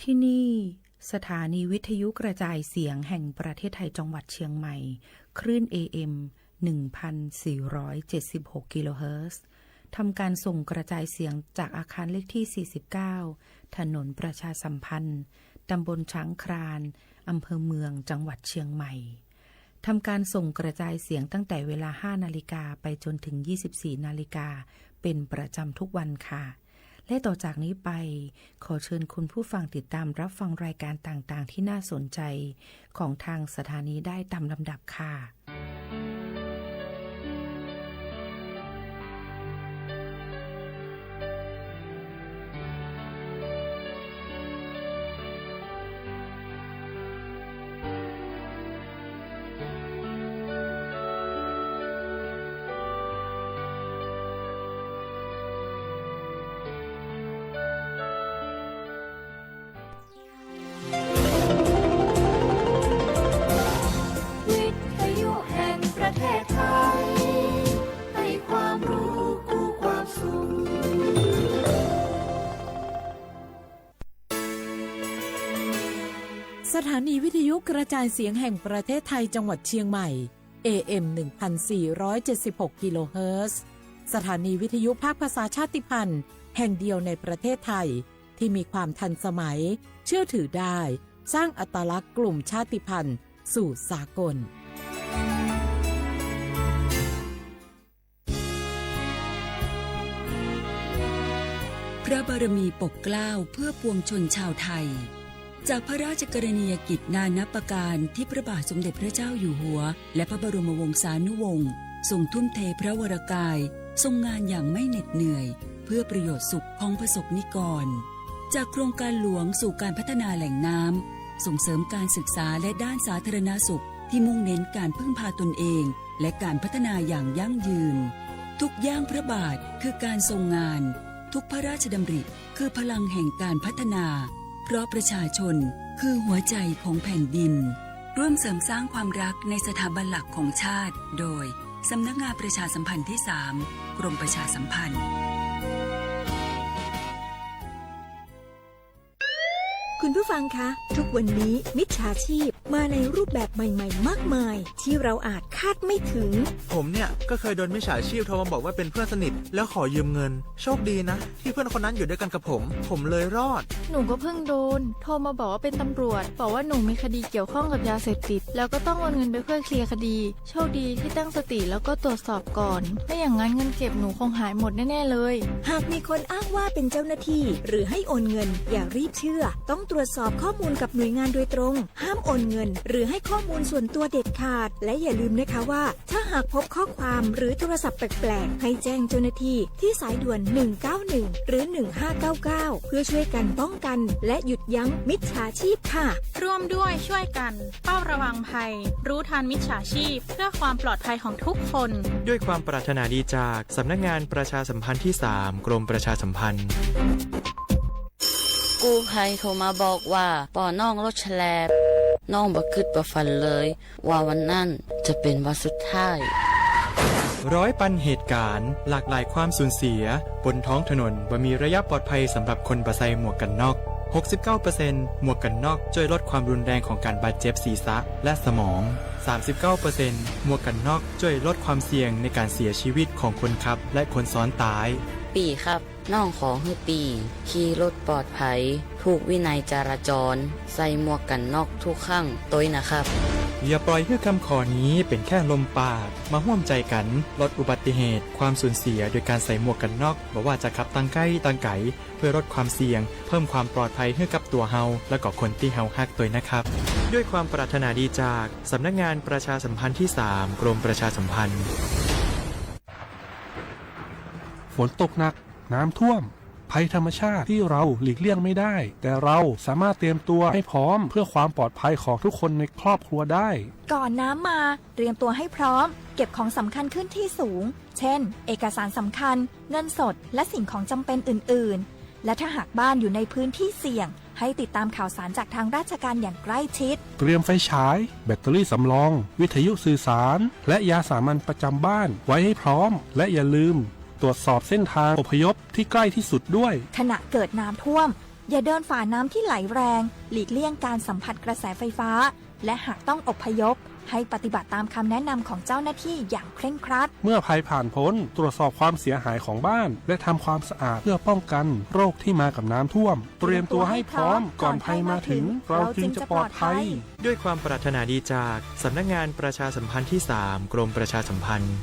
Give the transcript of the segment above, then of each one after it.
ที่นี่สถานีวิทยุกระจายเสียงแห่งประเทศไทยจังหวัดเชียงใหม่คลื่น AM 1476 กิโลเฮิรตซ์ทำการส่งกระจายเสียงจากอาคารเลขที่ 49 ถนนประชาสัมพันธ์ตำบลช้างครานอำเภอเมืองจังหวัดเชียงใหม่ทำการส่งกระจายเสียงตั้งแต่เวลา 5 นาฬิกาไปจนถึง 24 นาฬิกาเป็นประจำทุกวันค่ะและต่อจากนี้ไปขอเชิญคุณผู้ฟังติดตามรับฟังรายการต่างๆที่น่าสนใจของทางสถานีได้ตามลำดับค่ะสถานีวิทยุกระจายเสียงแห่งประเทศไทยจังหวัดเชียงใหม่ AM 1476 กิโลเฮิรตซ์สถานีวิทยุภาคภาษาชาติพันธุ์แห่งเดียวในประเทศไทยที่มีความทันสมัยเชื่อถือได้สร้างอัตลักษณ์กลุ่มชาติพันธุ์สู่สากลพระบารมีปกเกล้าเพื่อปวงชนชาวไทยจากพระราชกรณียกิจนานับประการที่พระบาทสมเด็จพระเจ้าอยู่หัวและพระบรมวงศานุวงศ์ทรงทุ่มเทพระวรกายทรงงานอย่างไม่เหน็ดเหนื่อยเพื่อประโยชน์สุขของประสบนิกรจากโครงการหลวงสู่การพัฒนาแหล่งน้ำส่งเสริมการศึกษาและด้านสาธารณสุขที่มุ่งเน้นการพึ่งพาตนเองและการพัฒนาอย่างยั่งยืนทุกย่างพระบาทคือการทรงงานทุกพระราชดำริคือพลังแห่งการพัฒนาเพราะประชาชนคือหัวใจของแผ่นดินร่วมเสริมสร้างความรักในสถาบันหลักของชาติโดยสำนักงานประชาสัมพันธ์ที่ 3 กรมประชาสัมพันธ์คุณผู้ฟังคะทุกวันนี้มิจฉาชีพมาในรูปแบบใหม่ๆมากมายที่เราอาจคาดไม่ถึงผมเนี่ยก็เคยโดนมิจฉาชีพโทรมาบอกว่าเป็นเพื่อนสนิทแล้วขอยืมเงินโชคดีนะที่เพื่อนคนนั้นอยู่ด้วยกันกับผมเลยรอดหนูก็เพิ่งโดนโทรมาบอกว่าเป็นตำรวจบอกว่าหนูมีคดีเกี่ยวข้องกับยาเสพติดแล้วก็ต้องโอนเงินไปเพื่อเคลียร์คดีโชคดีที่ตั้งสติแล้วก็ตรวจสอบก่อนไม่อย่างนั้นเงินเก็บหนูคงหายหมดแน่ๆเลยหากมีคนอ้างว่าเป็นเจ้าหน้าที่หรือให้โอนเงินอย่ารีบเชื่อต้องตรวจสอบข้อมูลกับหน่วยงานโดยตรงห้ามโอนเงินหรือให้ข้อมูลส่วนตัวเด็ดขาดและอย่าลืมนะคะว่าถ้าหากพบข้อความหรือโทรศัพท์แปลกๆให้แจ้งเจ้าหน้าที่ที่สายด่วน191หรือ1599เพื่อช่วยกันป้องกันและหยุดยั้งมิจฉาชีพค่ะร่วมด้วยช่วยกันเฝ้าระวังภัยรู้ทันมิจฉาชีพเพื่อความปลอดภัยของทุกคนด้วยความปรารถนาดีจากสำนักงานประชาสัมพันธ์ที่ 3 กรมประชาสัมพันธ์กู้ภัยโทรมาบอกว่าป่อน้องรถแฉลบน้องบ่คิดบ่ฝันเลยว่าวันนั้นจะเป็นวันสุดท้ายร้อยปันเหตุการณ์หลากหลายความสูญเสียบนท้องถนนบ่มีระยะปลอดภัยสำหรับคนบ่ใส่หมวกกันน็อก 69% หมวกกันน็อกช่วยลดความรุนแรงของการบาดเจ็บศีรษะและสมอง 39% หมวกกันน็อกช่วยลดความเสี่ยงในการเสียชีวิตของคนขับและคนซ้อนท้ายปีครับน้องขอให้ปีขี่รถปลอดภัยถูกวินัยจราจรใส่หมวกกันน็อกทุกครั้งตัวนะครับอย่าปล่อยให้คำขอนี้เป็นแค่ลมปากมาร่วมใจกันลดอุบัติเหตุความสูญเสียโดยการใส่หมวกกันน็อกบอกว่าจะขับตั้งใกล้ตั้งไกลเพื่อลดความเสี่ยงเพิ่มความปลอดภัยให้กับตัวเฮาและก็คนที่เฮาฮักตัวนะครับด้วยความปรารถนาดีจากสำนักงานประชาสัมพันธ์ที่ 3 กรมประชาสัมพันธ์ฝนตกหนักน้ำท่วมภัยธรรมชาติที่เราหลีกเลี่ยงไม่ได้แต่เราสามารถเตรียมตัวให้พร้อมเพื่อความปลอดภัยของทุกคนในครอบครัวได้ก่อนน้ำมาเตรียมตัวให้พร้อมเก็บของสำคัญขึ้นที่สูงเช่นเอกสารสำคัญเงินสดและสิ่งของจำเป็นอื่นๆและถ้าหากบ้านอยู่ในพื้นที่เสี่ยงให้ติดตามข่าวสารจากทางราชการอย่างใกล้ชิดเตรียมไฟฉายแบตเตอรี่สำรองวิทยุสื่อสารและยาสามัญประจำบ้านไว้ให้พร้อมและอย่าลืมตรวจสอบเส้นทางอพยพที่ใกล้ที่สุดด้วยขณะเกิดน้ำท่วม อย่าเดินฝ่าน้ำที่ไหลแรงหลีกเลี่ยงการสัมผัสกระแสไฟฟ้าและหากต้องอพยพให้ปฏิบัติตามคำแนะนำของเจ้าหน้าที่อย่างเคร่งครัดเมื่อภัยผ่านพ้นตรวจสอบความเสียหายของบ้านและทำความสะอาดเพื่อป้องกันโรคที่มากับน้ำท่วมเตรียมตัวให้พร้อมก่อนภัยมาถึงเราจึงจะปลอดภัยด้วยความปรารถนาดีจากสำนักงานประชาสัมพันธ์ที่ 3 กรมประชาสัมพันธ์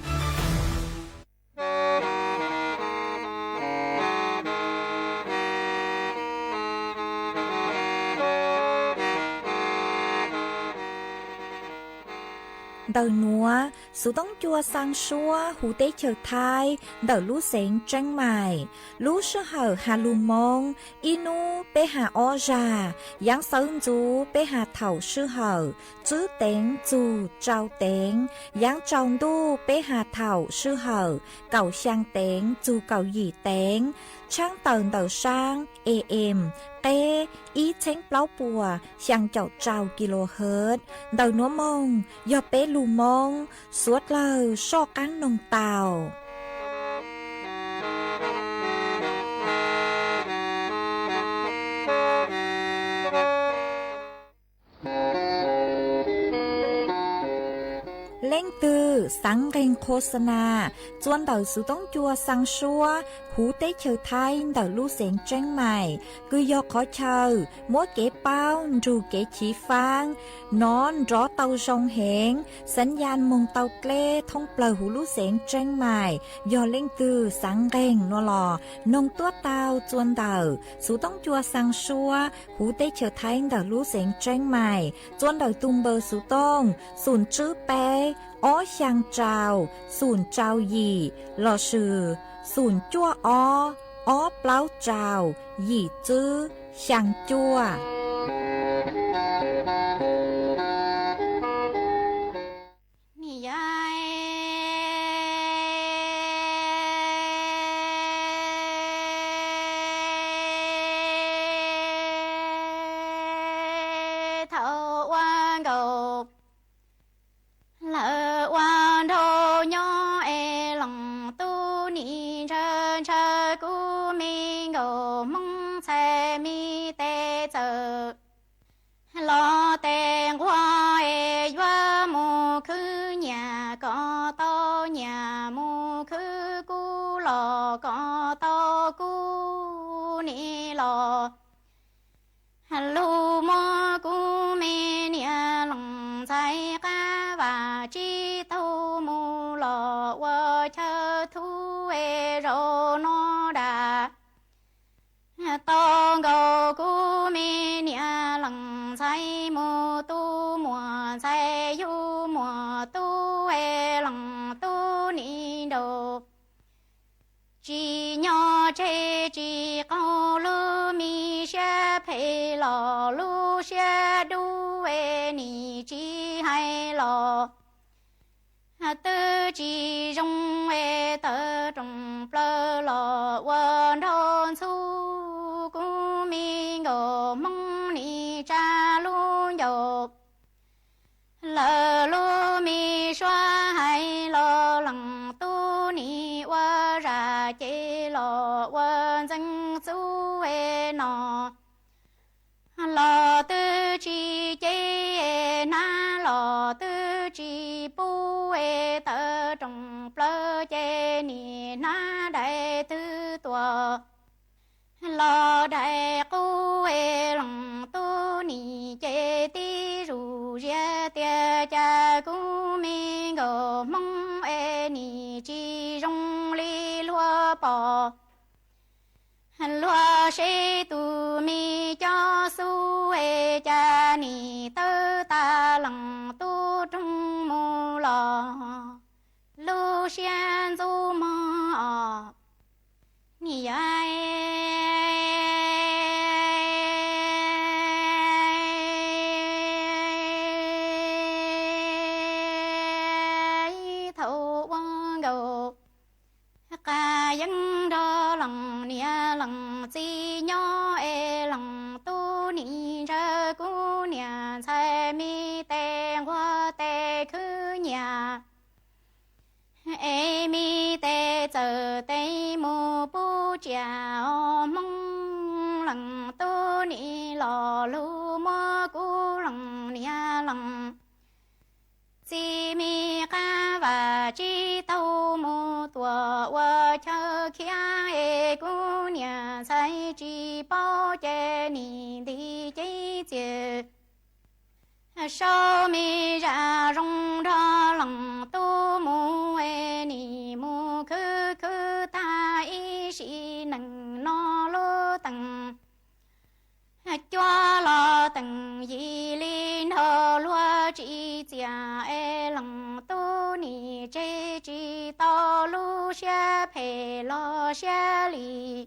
Đầu núa, số tông chua sang xua, hú tế chờ thai, đầu lũ xén tranh mài, lũ sư hở hà lù mông, inu bê hà o già, giáng sơn chú bê hà thảo sư hở, chứ tên chú trao tên, giáng trọng đu bê hà thảo sư hở, cầu sang tên chú cầu dì tên, trang tờn đầu sang, AM, tê, ý chánh pláu bùa, sang chậu trao kHz, đầu núa mông, do bê lù mông, suốt lờ so cán nông tàu. Lên từ sáng ghen khô sana, chuan đầu sự tống chua sang xua, hú tế chờ thay đầu lưu xén tranh mày, cứ do khó chờ, mỗi kế bao, dù kế chỉ phang, nón rõ tàu rong hẹn, sẵn gian mông tàu klê thông plờ hú lưu xén tranh mày, do lên từ sáng ghen nó lò, nông tuốt tàu chuan đầu, sự tống chua sang xua, hú tế chờ thay đầu lưu xén tranh mày, chuan đầu tung bờ sự tông, sùn chữ bé, ó sang trào, sùn trào gì, lò sử, sùn chua ó pláu trào, gì chữ, sang chua. Lo tên qua và mù khứ nhà có to nhà mù khứ cu lò có to cu ni lò lu mò cu mê nia lòng trái cá và chi thâu mù lò vợ chờ thu rô nó đà to gầu cu mê nia lòng trái mùa tu mùa trái du mùa tu lòng tu ni đồ chỉ nhỏ chế chỉ câu lu mi xe phê lò lu xe đu ni chỉ hay lò tư chỉ rong tơ trồng plơ lò quần thôn su cu mi ngô mong ni cha luôn dột lờ lu mi xoa hay lo lằng tu ni qua ra chế lo quần danh su nọ lò tư chi chế na lò tư chi bu tơ trồng plơ chế ni na đại tư tòa lò đại cu lòng tu ni chế ti ru ria tia cha cu mi ngô mong ni chi rong li lúa bò lúa sẽ tu mi cho su cha ni tơ ta lòng tu trong mù lò lu xian du mò ni ai thâu quang gầu ca dân đo lòng nia lòng chi nhỏ lòng tu ni ra cu nia sai mi tê qua tê khứ nhà mi tê chờ tê mù bu chào mong lòng tu ni lò lu mơ cu lằng nia lằng chi mi ca và chi tàu mô tua wa chờ kia e cu nia sai chi bao che ni đi chi chê sao mi ra rong ra lằng tu mu e ni mu khư khư ta y si nằng no lô tầng cho lo tầng gì linh hờ lúa chỉ chia e lằng tu ni chê chỉ to lu xe phê lo xe li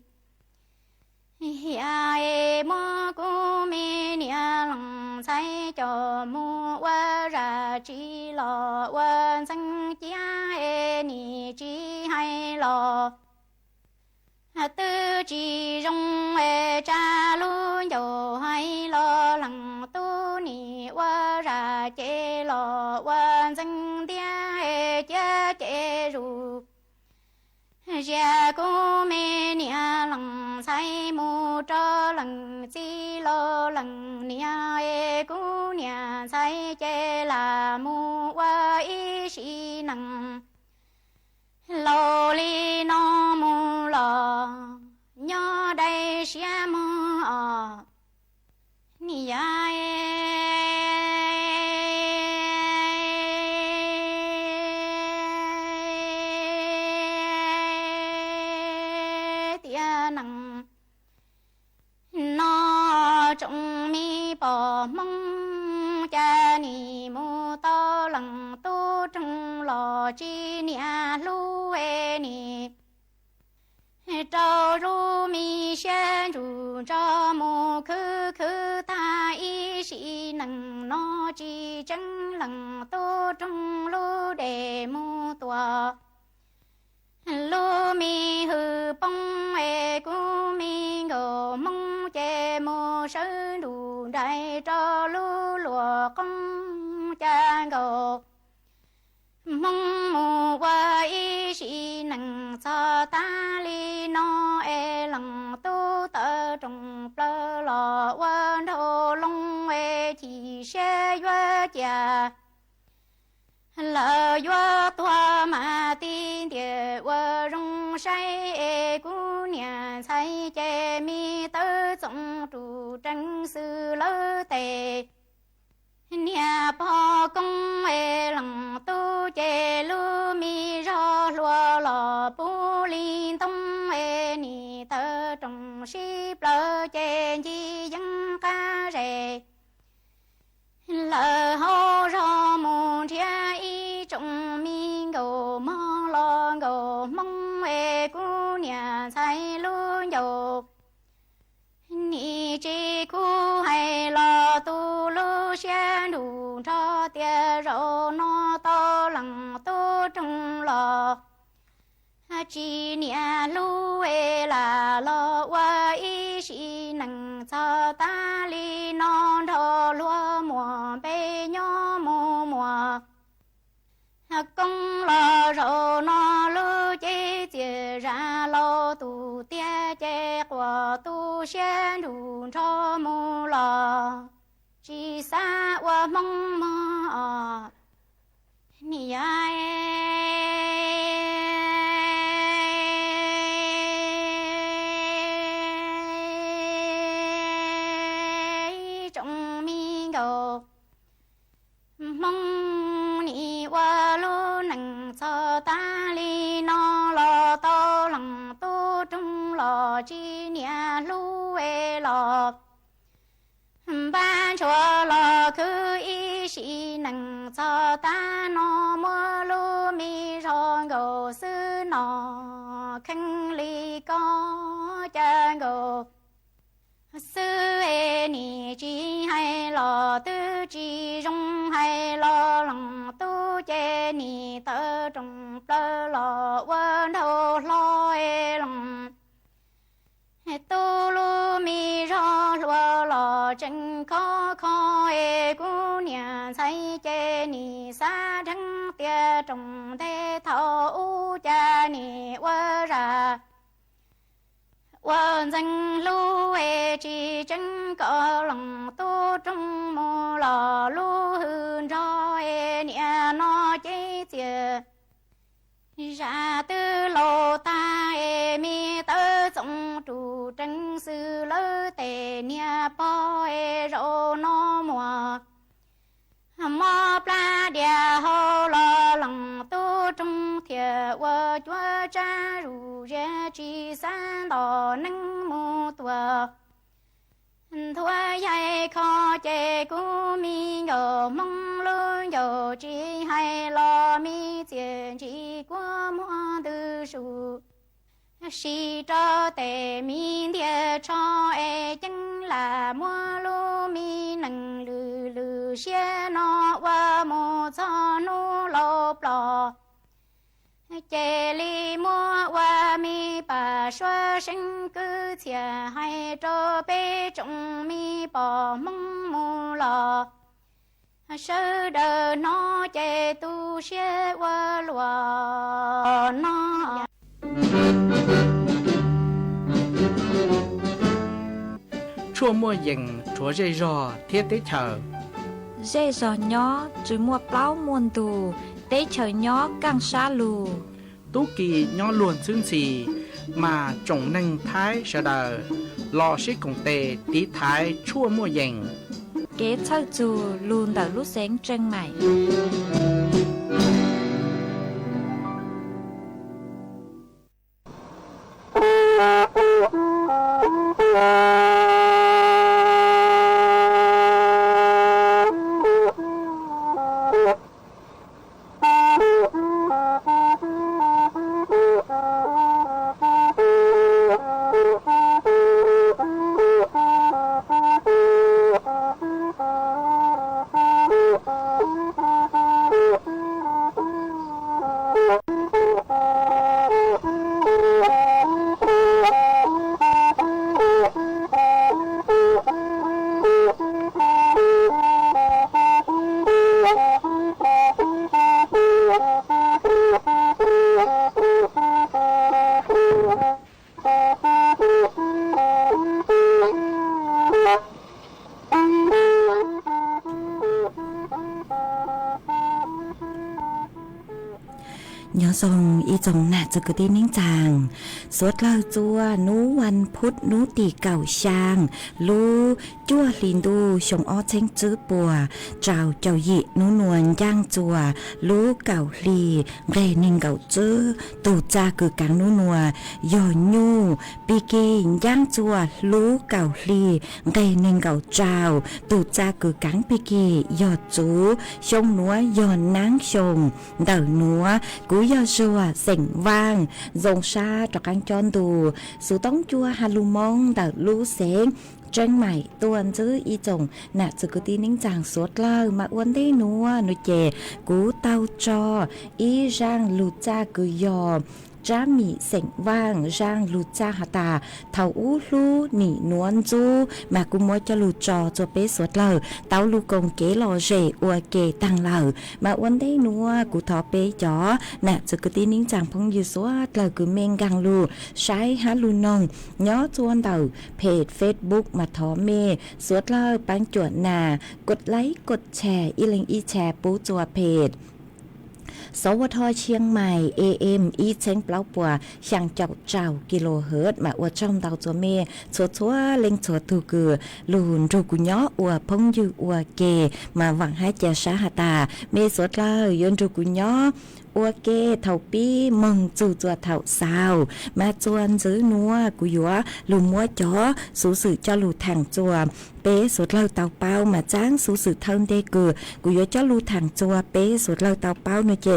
hiện e mơ cu mi nia lằng sai cho mu wa ra chỉ lo wa sang chia e ni chỉ hay lo tư chỉ rong e cha lu dầu hay lo lằng tu ni wa ra chê lo wa sang tia e cha chê ru gia cô mê nia lằng say mu cho lằng chi lo lằng nia e cô nia say chê là mu wa y si nằng lo li no mu lo nhớ đây xia mu nia nằng nó trong mi bỏ mong cha ni mu to lằng tu trong lò chi nia lu e ni trâu ru mi sen ru cho mu khư khư ta y si nằng nó chi chân lằng tu trong lu để mu tua lu mi hư bông e cu mi ngô mong che mô sơn đủ đại cho lu lùa công cha ngô mong mù qua y si nằng cho ta li no e lằng tu tơ trong plơ lò quan thô long e chỉ xe doa cha lỡ doa toa mà tin địa qua rong say e cu nhà say che mi tơ trong trụ tranh sư lỡ tề nhà po công e lằng tu che lu mi ro lùa lò pu linh tông e ni tơ trong ship lỡ che chi dân ca rề lỡ hô ro mù thia y trong mi ngô mong lo ngô mong e cu nhà say lu dầu ni chi cu hay lo tu lu xe đủ cho tia rô nó to lằng tu trong lò chi nia lu e là lo wa y si nằng cho ta li non thô lúa mùa bê nhó mùa mùa công lo rô nó lu chê chê ra lo tu tia chê của tu xe đủ cho mù lò chỉ xa qua mong mơ ni trong mi ngô mong ni qua lu nằng cho ta li no lo to lằng tu trong lò chi nia lu e lò ban cho lò cứ y si nằng cho ta no mơ lu mi ro ngô sư nọ khăn li có cha ngô sư e ni chi hay lò tư chi rong hay lo lằng tu che ni tơ trong plơ lò quên thô lo e lằng tu lu mi ro lùa lò chân khó khó e cu nhà say che ni xa thăng tia trong thế thọ u cha ni qua ra 我真路诶，只真个冷都中木老路很着诶，年老姐姐。ra từ lô ta e mi tơ trong trụ trăng sư lơ tề nia po e rô no mùa mò pla dia hô lo lòng tu trung thiệt vợ chúa cha rủ ra chi san đỏ nâng mù tua thua dạy khó chê cú mi nhờ mong luôn nhờ chỉ hay lo mi tiền chỉ qua mua tư sự si cho tề mi địa cho e chân là mua lu mi nâng lư lư xe nó qua mô cho nu lô plò chê li mua qua mi bà xoa sinh cứ thìa hay cho bê trọng mi bỏ mong mù lò sơ đờ nó chê tu xe qua lùa nó chua mua dừng chúa dây rò thiết tế chờ dây rò nhỏ chỉ mua plau muôn tù tế chờ nhỏ càng xa lù tú kỳ nhỏ luôn xương xì mà trồng nâng thái sợ đờ lò xí cùng tề tí thái chua mua dừng kế thâu dù luôn đỡ lúc sáng chân mày nhớ dòng y dòng nạจะกตีนิ่งจางสวดเล่าจัวนูวันพุธนูตีเก่าช่างลูจั่วลินดูชงอ้อเช้งจื้อปัวเจ้าเจ้าหยินูนวลย่างจัวลูเก่าลีเรนิงเก่าจื้อตูจาคือกังนูนัวยอญูปีเกย่างจัวลูเก่าลีเรนิงเก่าเจ้าตูจาคือกังปีเกยอจูชงนัวยอนนางชงเดานัวกูยอชัวเส็งว่างดงชาตะกังจอนดูสูต้องจัวฮาลูมองเดาลูเสงchân mày tuần chứ y chồng nạ sự cứ tin nính chàng suốt lơ mà uốn đây núa núi chè cú tao cho y rang lụt cha cứ dò cha mì sảnh vang rang lụt cha hà tà thầu ú lu nỉ nuôn du mà cũng muốn cho lụt trò cho bé suốt lơ tao lu công kế lò rể ua kề tăng lơ mà uốn đây núa cú thọ bé chó nạ sự cứ tin nính chàng phong như suốt lơ cứ men gang lu sai há lu nong nhó chuan đầuเพจ Facebook มาท้อเมสวดเล่าปังจวดนากดไลค์กดแชร์อีลิงอีแชร์ปูจัวเพจสวทเชียงใหม่ AM อีเชงเปล่าปัวช่างเจ้าเจ้ากิโลเฮิรตซ์มาอวดช่องดาวจัวเมชัวเล็งชัวตูกือลูนรูกุญ้ออวพงยูอวเกมาหวังให้เจสาหตาเมสวดเล่ายนรูกุญ้ออัวเกเท่าปีมงจู่จัวเท่าสาวมาจวนซื้อนัวกุยัวลุมมัวจ๋อสูสื่อเจ้าลูถังจัวเป๊สุดเล่าเตาเป้ามาจ้างสูสื่อเท่าเดกือกุยัวเจ้าลูถังจัวเป๊สุดเล่าเตาเป้าเนเจ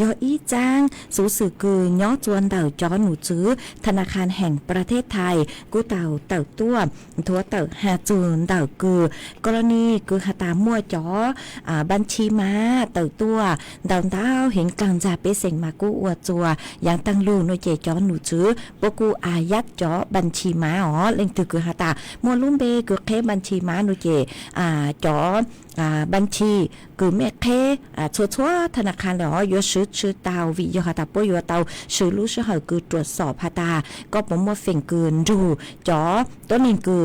ยออีจ้างสูสื่อกือย้อจวนเต่าจ้อหนูซื้อธนาคารแห่งประเทศไทยกูเต่าตัวทัวเต่าหาจูนเต่ากือกรณีกือหาตามัวจ๋อบัญชีมาเต่าตัวดาวเห็นกลางใจ จะไปเซ็งมากูอวจัวอย่างตั้งลูโนเจจอหนูจื้อปกูอายัดจอบัญชีม้าอ๋อเล็งตึกคือหาตามัวลุ่มเบคือเคบัญชีม้าโนเจจอบัญชีคือแม่เคชัวธนาคารแล้วยชื่อเตาวิยหาตาปยเตาชื่อรู้ชื่อเหอคือตรวจสอบหาตาก็บ่มัวเฟ่งเกินดูจอตัวนี้คือ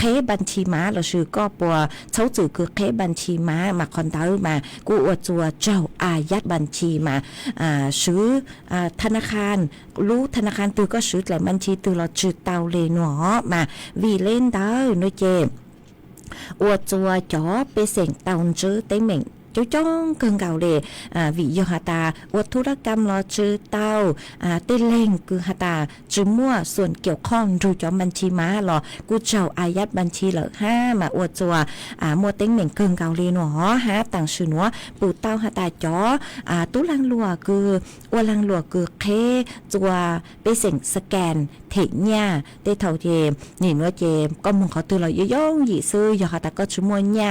เคบัญชีม้าเราชื่อก็ปัวเช้าจื่อคือเคบัญชีม้ามาคอนเตอร์มากูอวดจัวเจ้าอายัดบัญชีมาซื้อธนาคารรู้ธนาคารตือก็ซื้อแต่บัญชีตือเราจืดเตาเลยหนอมาวีเล่นได้โนเจอวดจัวจ๋อไปเสียงเตาจื้อเต็งเหม่งจุจ้องเกิงเก่าเลยวิยหาตาวัตธุรกรรมรอจื้อเต้าเต้เล่งคือหาตาจื้อมั่วส่วนเกี่ยวข้องดูจอมบัญชีม้าหรอกูเจ้าอายัดบัญชีเหลือ5มาอวดจัวมัวเต็งเหม่งเกิงเก่าเลยหนอฮะต่างชื่อหนัวปูเต้าหาตาจ๋อตู้ลังลัวคืออวลังลัวคือเคจัวไปเสียงสแกนเทเนี่ยได้เท่าเจนี่นัวเจก็มึงเขาตัวเราย่องหยีซื้อยหาตาก็ชื่อมั่วเนี่ย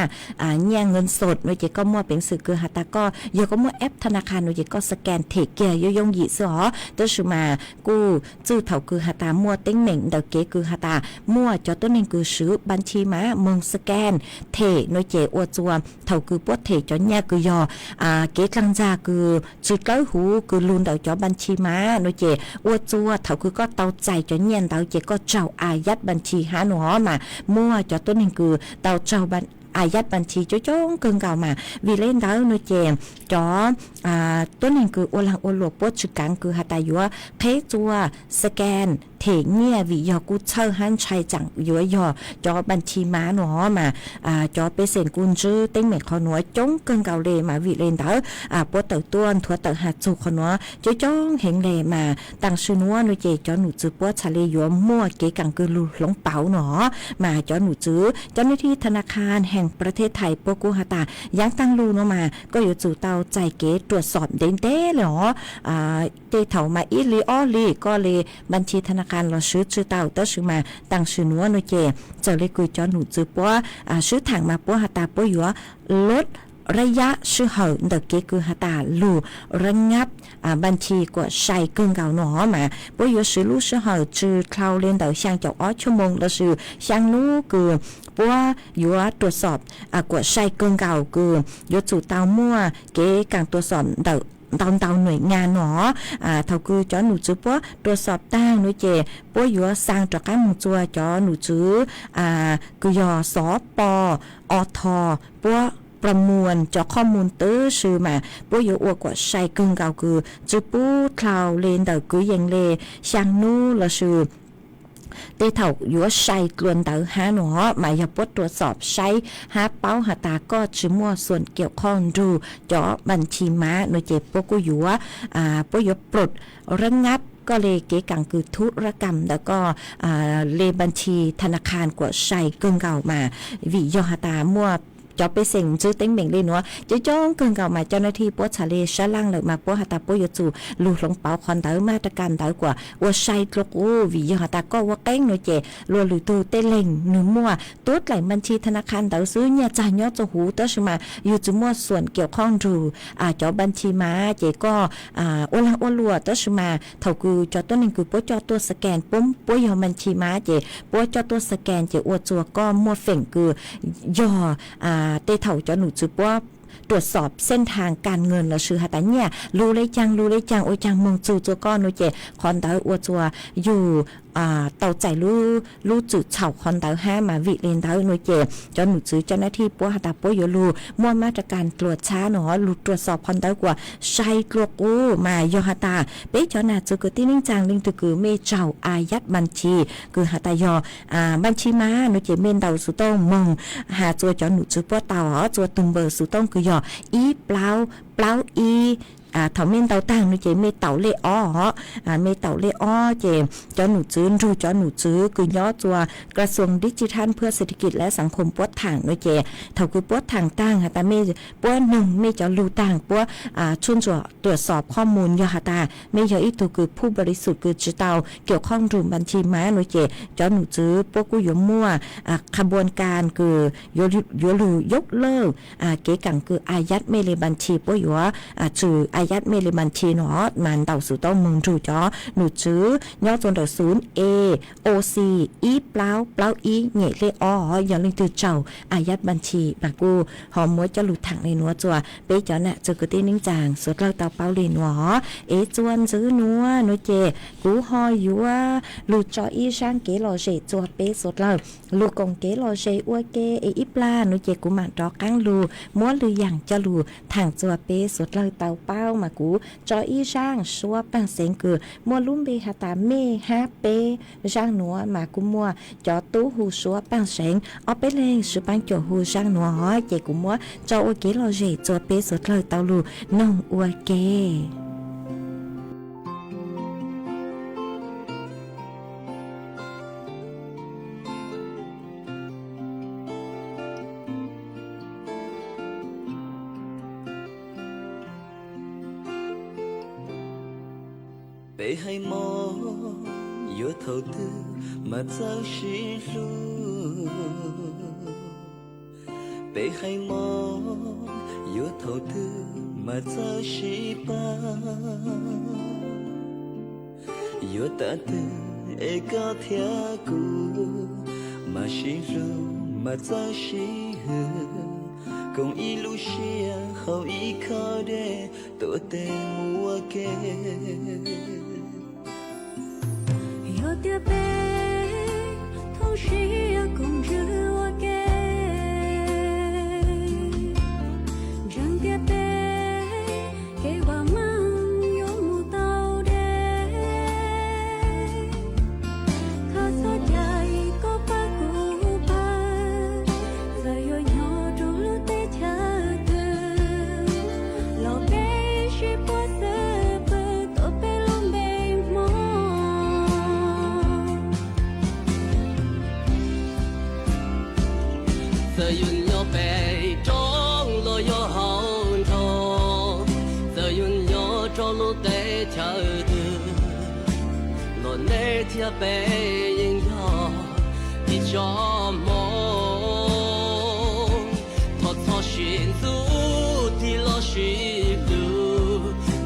เนี่ยเงินสดนัวเจก็มั่วเป็นสื่อคือหาตาก็ยก็มั่วแอปธนาคารนัวเจก็สแกนเทเกียย่องหยีซื้อตัวชื่อมากูจื้อเท่าคือหาตามั่วเต็งเหม่งเดาเกคือหาตามั่วจอตัวนึงคือซื้อบัญชีม้ามึงสแกนเทนัวเจอวจัวเท่าคือปวดเทจอเนี่ยคือยเกลังจาคือจุดเก้าหูคือลุนเดาจอบัญชีม้านัวเจอวจัวเท่าคือก็เตาใจจอเนี่ยเตาเจก็เจ้าอายัดบัญชีหาหนอมามั่วจอตัวนึงคือเตาเจ้าอายัดบัญชีจ้องเกิงเก่ามาวิเล่นดาวโนเจมจอตัวนึงคือโอลังโอหลวกปวดชุดกังคือหาตายัวเพจัวสแกนเถงเนี่ยวิยอกูเช่าหันชัยจังยัวยอจอบัญชีม้าหนอมาจอไปเซ็นกุญจื้อเต็งเหม็กขอหนัวจ้องเกิงเก่าเลยมาวิเล่นดาวปวดเต่าต้วนทัวเต่าหัดจูขอหนัวจ้องเห็นเลยมาตั้งชื่อนัวโนเจจอหนูจื้อปวดชาเลยัวมั่วเกกังคือหลงเป๋าหนอมาจอหนูจื้อเจ้าหน้าที่ธนาคารแห่งประเทศไทยปกูหาตายังตั้งรูเนาะมาก็อยู่จู่เตาใจเก๋ตรวจสอบเด้นเต้เลยเหรอเตเถามาอีลีอ้อลีก็เลยบัญชีธนาคารเราซื้อเตาตั้งชื่อมาตั้งชื่อนัวโนเจเจ้าเลยกุยจอหนูจื้อปัวซื้อถังมาปัวหาตาปัวอยู่ลดระยะชื่อเหอเด็กเกคือหาตาลูระงับบัญชีกว่าใช้เกินเก่าหนอมาปอยู่ซื้อลูชื่อเหอจื้อคลาวเล่นเดาช่างจอกชั่วโมงแล้วซื้อช่างนู้คือปัวอยู่ตรวจสอบกว่าใช้เกินเก่าคือยศจู่เตามั่วเก๋การตรวจสอบเดาเตาหน่วยงานหนอเท่าคือจอหนูจื้อปัวตรวจสอบตั้งหนูเจปัวอยู่สร้างจากการมุจัวจอหนูจื้อคือยสปอทปัวประมวลจอข้อมูลตื้อชื่อมาปุยอวกว่าใช้กึ่งเก่าคือจื้อปูคลาวเลนเดอคือยังเลช่างนู้ละชื่อเตเท่าอยู่ใช้กลวนเตอหาหนอหมายปวดตรวจสอบใช้หาเป้าหาตาก็ชื่อมั่วส่วนเกี่ยวข้องดูจอบัญชีม้าโดยเจ็บปกูอยู่ปุยปลดระงับก็เลยเก๋กังคือธุรกรรมแล้วก็เลบัญชีธนาคารกว่าใช้กึ่งเก่ามาวิยหาตามั่วจอไปเซ็งจื้อเต็งเบ่งเลยเนาะจะจ้องเกินเก่ามาเจ้าหน้าที่ปัวชาเลชะล่างเลยมาปัวหาตาปัวยจูลูหลงเปาคอนเตอร์มาตรการเตอกว่าว่าใช้ตรกโอ้วิยหาตาก็ว่าแก้งเนาะเจลัวหรือตูเตเล่งหนึ่งมั่วตัวไหลบัญชีธนาคารเตอซื้อเนี่ยจ่ายยอดจะหูเตอชิมาอยู่จุมั่วส่วนเกี่ยวข้องดูจอบัญชีมาเจก็โอลังโอลัวเตอชิมาเท่าคือจอตัวหนึ่งคือปัวจอตัวสแกนปุ้มปัวยอบัญชีมาเจปัวจอตัวสแกนเจอวดจัวก็มั่วเฟ่งคือยอเตเท่าจอหนูจื้อปัวตรวจสอบเส้นทางการเงินแล้วชื่อหาตาเนี่ยรู้เลยจังโอ้ยจังมึงจูตัวก้อนโนเจคอนเตอร์อวจัวอยู่เตาใจรู้จุดเฉาคอนเตอร์ห้ามาวิเลนเตอร์โนเจจอหนูจื้อเจ้าหน้าที่ปัวหาตาปัวอยู่รู้มั่วมาตรการตรวจช้าหนอรู้ตรวจสอบคอนเตอร์กว่าใช้ตรวจโอ้มายอหาตาเป๊ะจอหน้าจื้อคือที่นิ่งจางลิงตือคือเมเจ้าอายัดบัญชีคือหาตายอบัญชีมาโนเจเมนเตาสุต้องมึงหาจัวจอหนูจื้อปัวเตาจัวตุงเบอร์สุต้องคือยออีเปล่าอีถอมเมนเตาตั้งนู่นเจเมเตาเล่อ้อเมเตาเล่อ้อเจจอหนูจื้อรู้จอหนูจื้อคือย่อจัวกระทรวงดิจิทัลเพื่อเศรษฐกิจและสังคมปวดถังนู่นเจเท่าคือปวดถังตั้งค่ะแต่เมปวดหนึ่งเมจอรูตั้งปวดชุนจัวตรวจสอบข้อมูลยอหตาเมยออีตัวคือผู้บริสุทธิ์คือจื้อเตาเกี่ยวข้องรูมบัญชีม้านู่นเจจอหนูจื้อพวกกูยมั่วขบวนการคือยกเลิกเก๋กังคืออายัดเมเลบัญชีปวดอยู่จื้อ อายัดเมลิบัญชีเนาะมันเต่าสู่ต้มมึงจู่จ้อหนูจื้อย่อจนเดศูนย์ A O C อีเปล่าอีเหง่เลอ้ออย่าลืมตื่นเจ้าอายัดบัญชีปากกูหอมมวยจะหลุดถังในนัวจัวเป๊ะจ้อน่ะจะกึตีนิ่งจางสุดเราเต่าเป้าเลนหวอจวนซื้อนัวหนูเจกูหอยอยู่ว่าหลุดจ่ออีช่างเกลอเจจวดเป๊ะสุดเราลูกกงเกลอเจอ้วยเกอีปลาหนูเจกูหมันดอกกังลูม้วนหรืออย่างจะลูถังจัวเป๊ะสุดเราเต่าเป้ามากูจ่ออีช่างชัวปังเสียงคือมัวลุ่มเบหาตาเมฮาเปช่างหนัวมากูมัวจ่อตู้หูชัวปังเสียงเอาไปเลยสุปังจ่อหูช่างหนัวหอยเจกูมัวจ่ออ้วยเกลอเจจัวเป๊ะสุดเราเต่าลูน้องอ้วยเก被黑梦有头的马早是路，被黑梦有头的马早是吧，有大的一个天谷马是路马早是共一路是好一靠的都得我给。有点悲，同时也控制我给，真的悲，给我们有木道的，他所加一个把古板，再有鸟中路的家的，老悲是不死不都被龙被梦。giờ yun yo pe trong lo yo hong cho giờ yun yo cho lo te chờ từ lo ne thia pe yin yo đi cho mo thọ thọ xin du thì lo xin du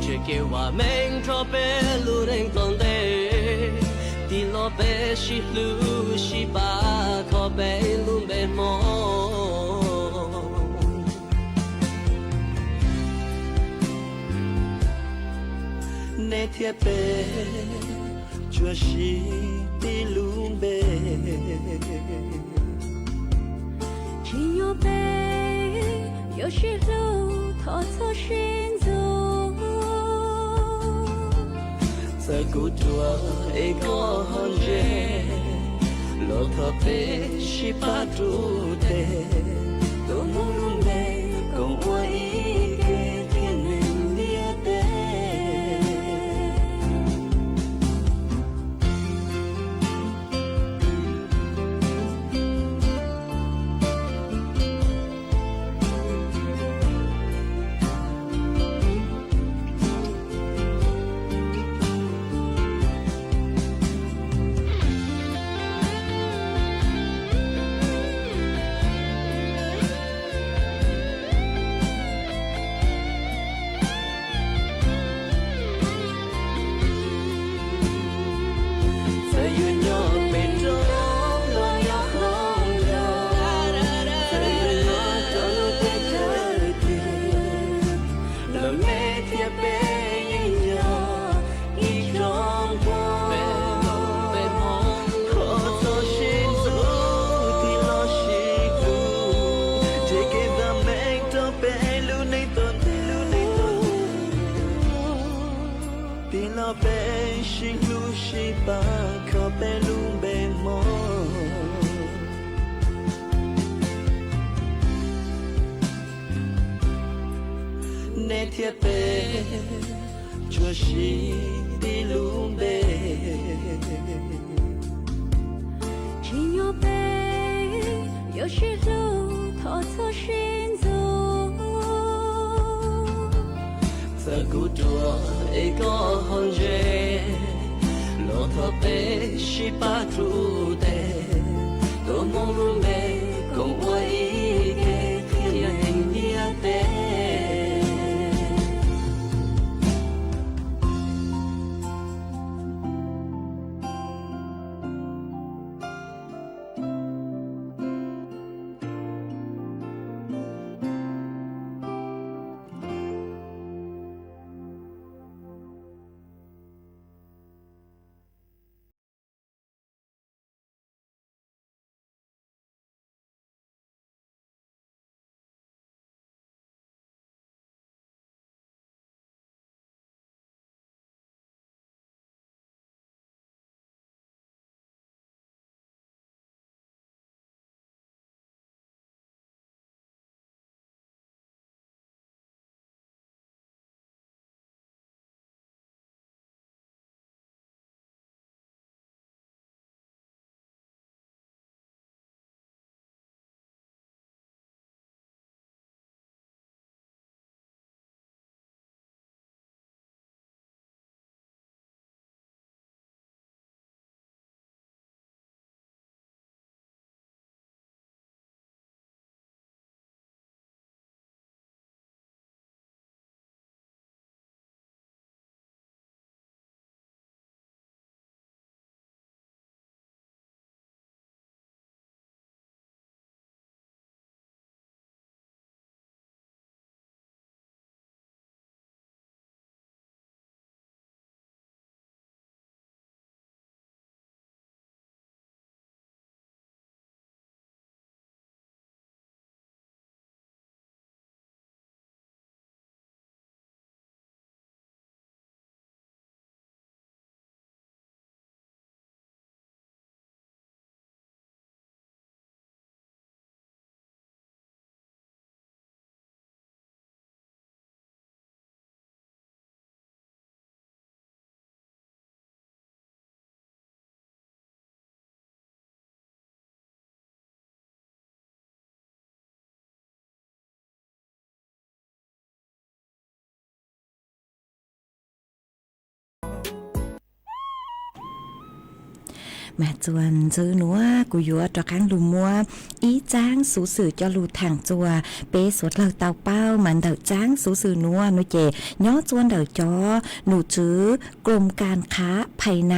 chưa kêuว่าแม่งcho pe lu ren con te thì lo pe si lu si ba kho pe lu be mo nè thiệp bê chúa sĩ đi lùm bê chỉ nhớ bê有时路偷偷寻走giờ cụ chúa ấy có hòn dê lo thọ bê si ba tru tê tôi muốn lùm bê cùng ua ý kê thiên hình lia tê thiệp bê chúa sĩ đi lùm bê chỉ nhớ bê有时路偷偷寻走giờ cụ chúa ấy có hòn dê lo thọ bê si ba tru tê tôi mong lùm bê cùng ua ý kê thiên hình lia tê mà chuan chữ núa của dúa cho kháng lù mua ý tráng số sự cho lù thẳng chùa bế suốt lời tàu bao mà đợi tráng số sự núa nó chè nhó chuan đợi cho nụ chữ gồmการค้าภายใน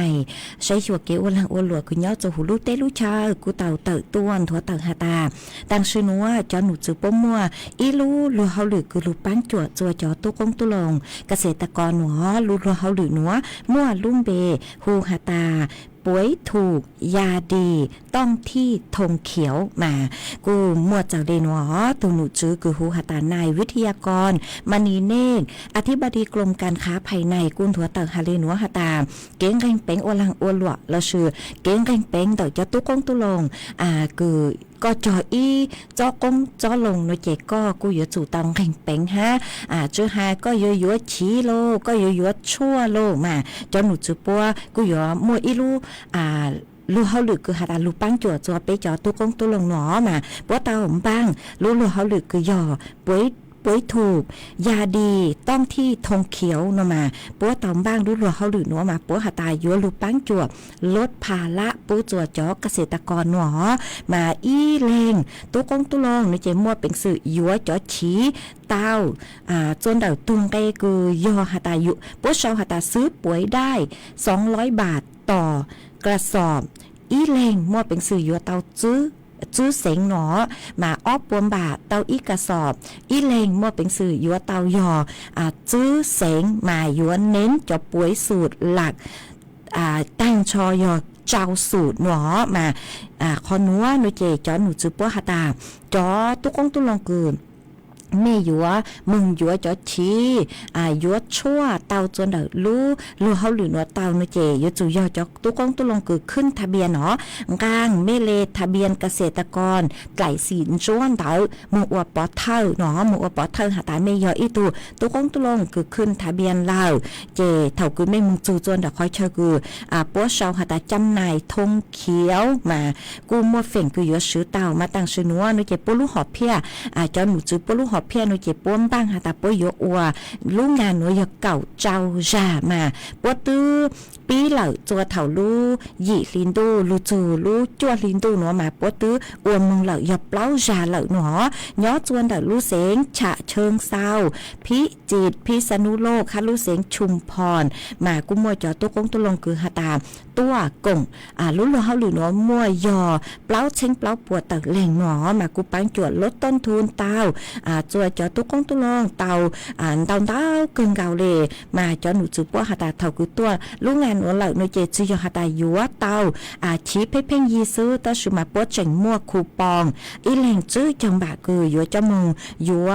ใช้ชัวเกี่ยวลังอ้วนหลวคือย้อจะหูลูกเต้ลูกชากูเต่าเต่าต้วนถั่วเต่าหาตาดังชื่อนัวจอหนูจือป้มมัวอีลูลัวเฮาหรือคือลูกปั้นจั่วจัวจอตุกงตุลงเกษตรกรหนัวลูลัวเฮาหรือนัวมั่วลุ่มเบหูหาตาป่วยถูกยาดีต้องที่ธงเขียวมากูมัวจากเดนวตูหนูจื้อคือหูหาตานายวิทยากรมณีเนตรอธิบดีกรมการค้าภายในกุนถัวเต่าฮาเลนัวหาตาเก้งแกงเป็งอลังอวลวะละชื่อเก้งแกงเป็งต่อจะตุกงตุลงคือก็จออีจอกงจอลงโนเจก็กูอยู่จู่ตังแข่งเป็งฮะจื้อฮาก็ยัวชี้โลก็ยัวชั่วโลมาจอหนูจื้อปัวกูอยู่มัวอีลูลูเฮาหลึกคือหาตาลูปังจั่วจัวไปจอตุกงตุลงหนอมาปัวตาหมปังลูเฮาหลึกคือหย่อป่วยถูกยาดีต้องที่ธงเขียวเนาะมาปัวตอมบ้างรู้เฮาหลึกหนัวมาปัวหาตายัวลูปังจั่วลดภาระปูจั่วจอเกษตรกรหนอมาอีเลงตุกงตุลงในใจมัวเป็นสื่อยัวจอชี้เต้าจนเดาตุงไกคือยอหาตาอยู่ปัวชาวหาตาซื้อป่วยได้200 บาทต่อกระสอบอีเลงมัวเป็นสื่อยัวเต้าจื้อเสงหนอมาอ้อปวมบาทเตาอีกระสอบอีเลงมั่วเป็นสื่อยัวเตายอจื้อเสงมายัวเน้นจะป่วยสูตรหลักตั้งชอยอเจ้าสูตรหนอมาคอนัวหนูเจจอหนูจื้อปัวหาตาจอตุกงตุลงกืนแม่ยัวมึงยัวจอชียัวชั่วเตาจนเดรู้เฮาหรือนัวเตาเนเจยัวจู่ยอจอตุกงตุลงคือขึ้นทะเบียนเนาะกลางเมเลทะเบียนเกษตรกรไก่สีนจ้วนเตามึงอวปอเท่าเนาะมึงอวปอเท่าหาตาไม่ยออีตุกงตุลงคือขึ้นทะเบียนเราเจเท่าคือไม่มึงจู่จวนดอกคอยเชอคือปัวชาวหาตาจำหน่ายธงเขียวมากูมัวเฝ่งคือยัวซื้อเตามาตั้งชื่อนัวเนเจปุลุหอบเพียจอหนูจื้อปุลุหอบเพียนเจ็บป้วมบ้างหาตาป้วยยอัวลูกงานหนูอยากเก่าเจ้าจ่ามาป้วตื้อปีเหล่าจัวเถาลูหยีลินดูลูจูลูจัวลินดูหนูมาป้วตื้ออวมมึงเหล่าหยบเล้าจ่าเหล่าหนูย้อจวนเดาลูเสงฉะเชิงเศร้าพิจิตรพิษณุโลกค่ะลูเสงชุมพรมากุมัวจอตุกงตุลงคือหาตาตัวกงลูกเฮาหรือหนูมัวยอเปล่าเชงเปล่าปวดตักแหล่งหนูมากูปังจวดลดต้นทุนเต้าจัวจอตุกงตุลงเตาเต้าเกินเกาเลยมาจอหนูจื้อปัวหาตาเท่าคือตัวลูกงานหนูเหล่าหนูเจจื้อหาตายัวเตาชี้เพ่งยีซื้อตาชุมาปัวเจ๋งมัวคูปองอีแหล่งจื้อจังบะคือยัวจมูกยัว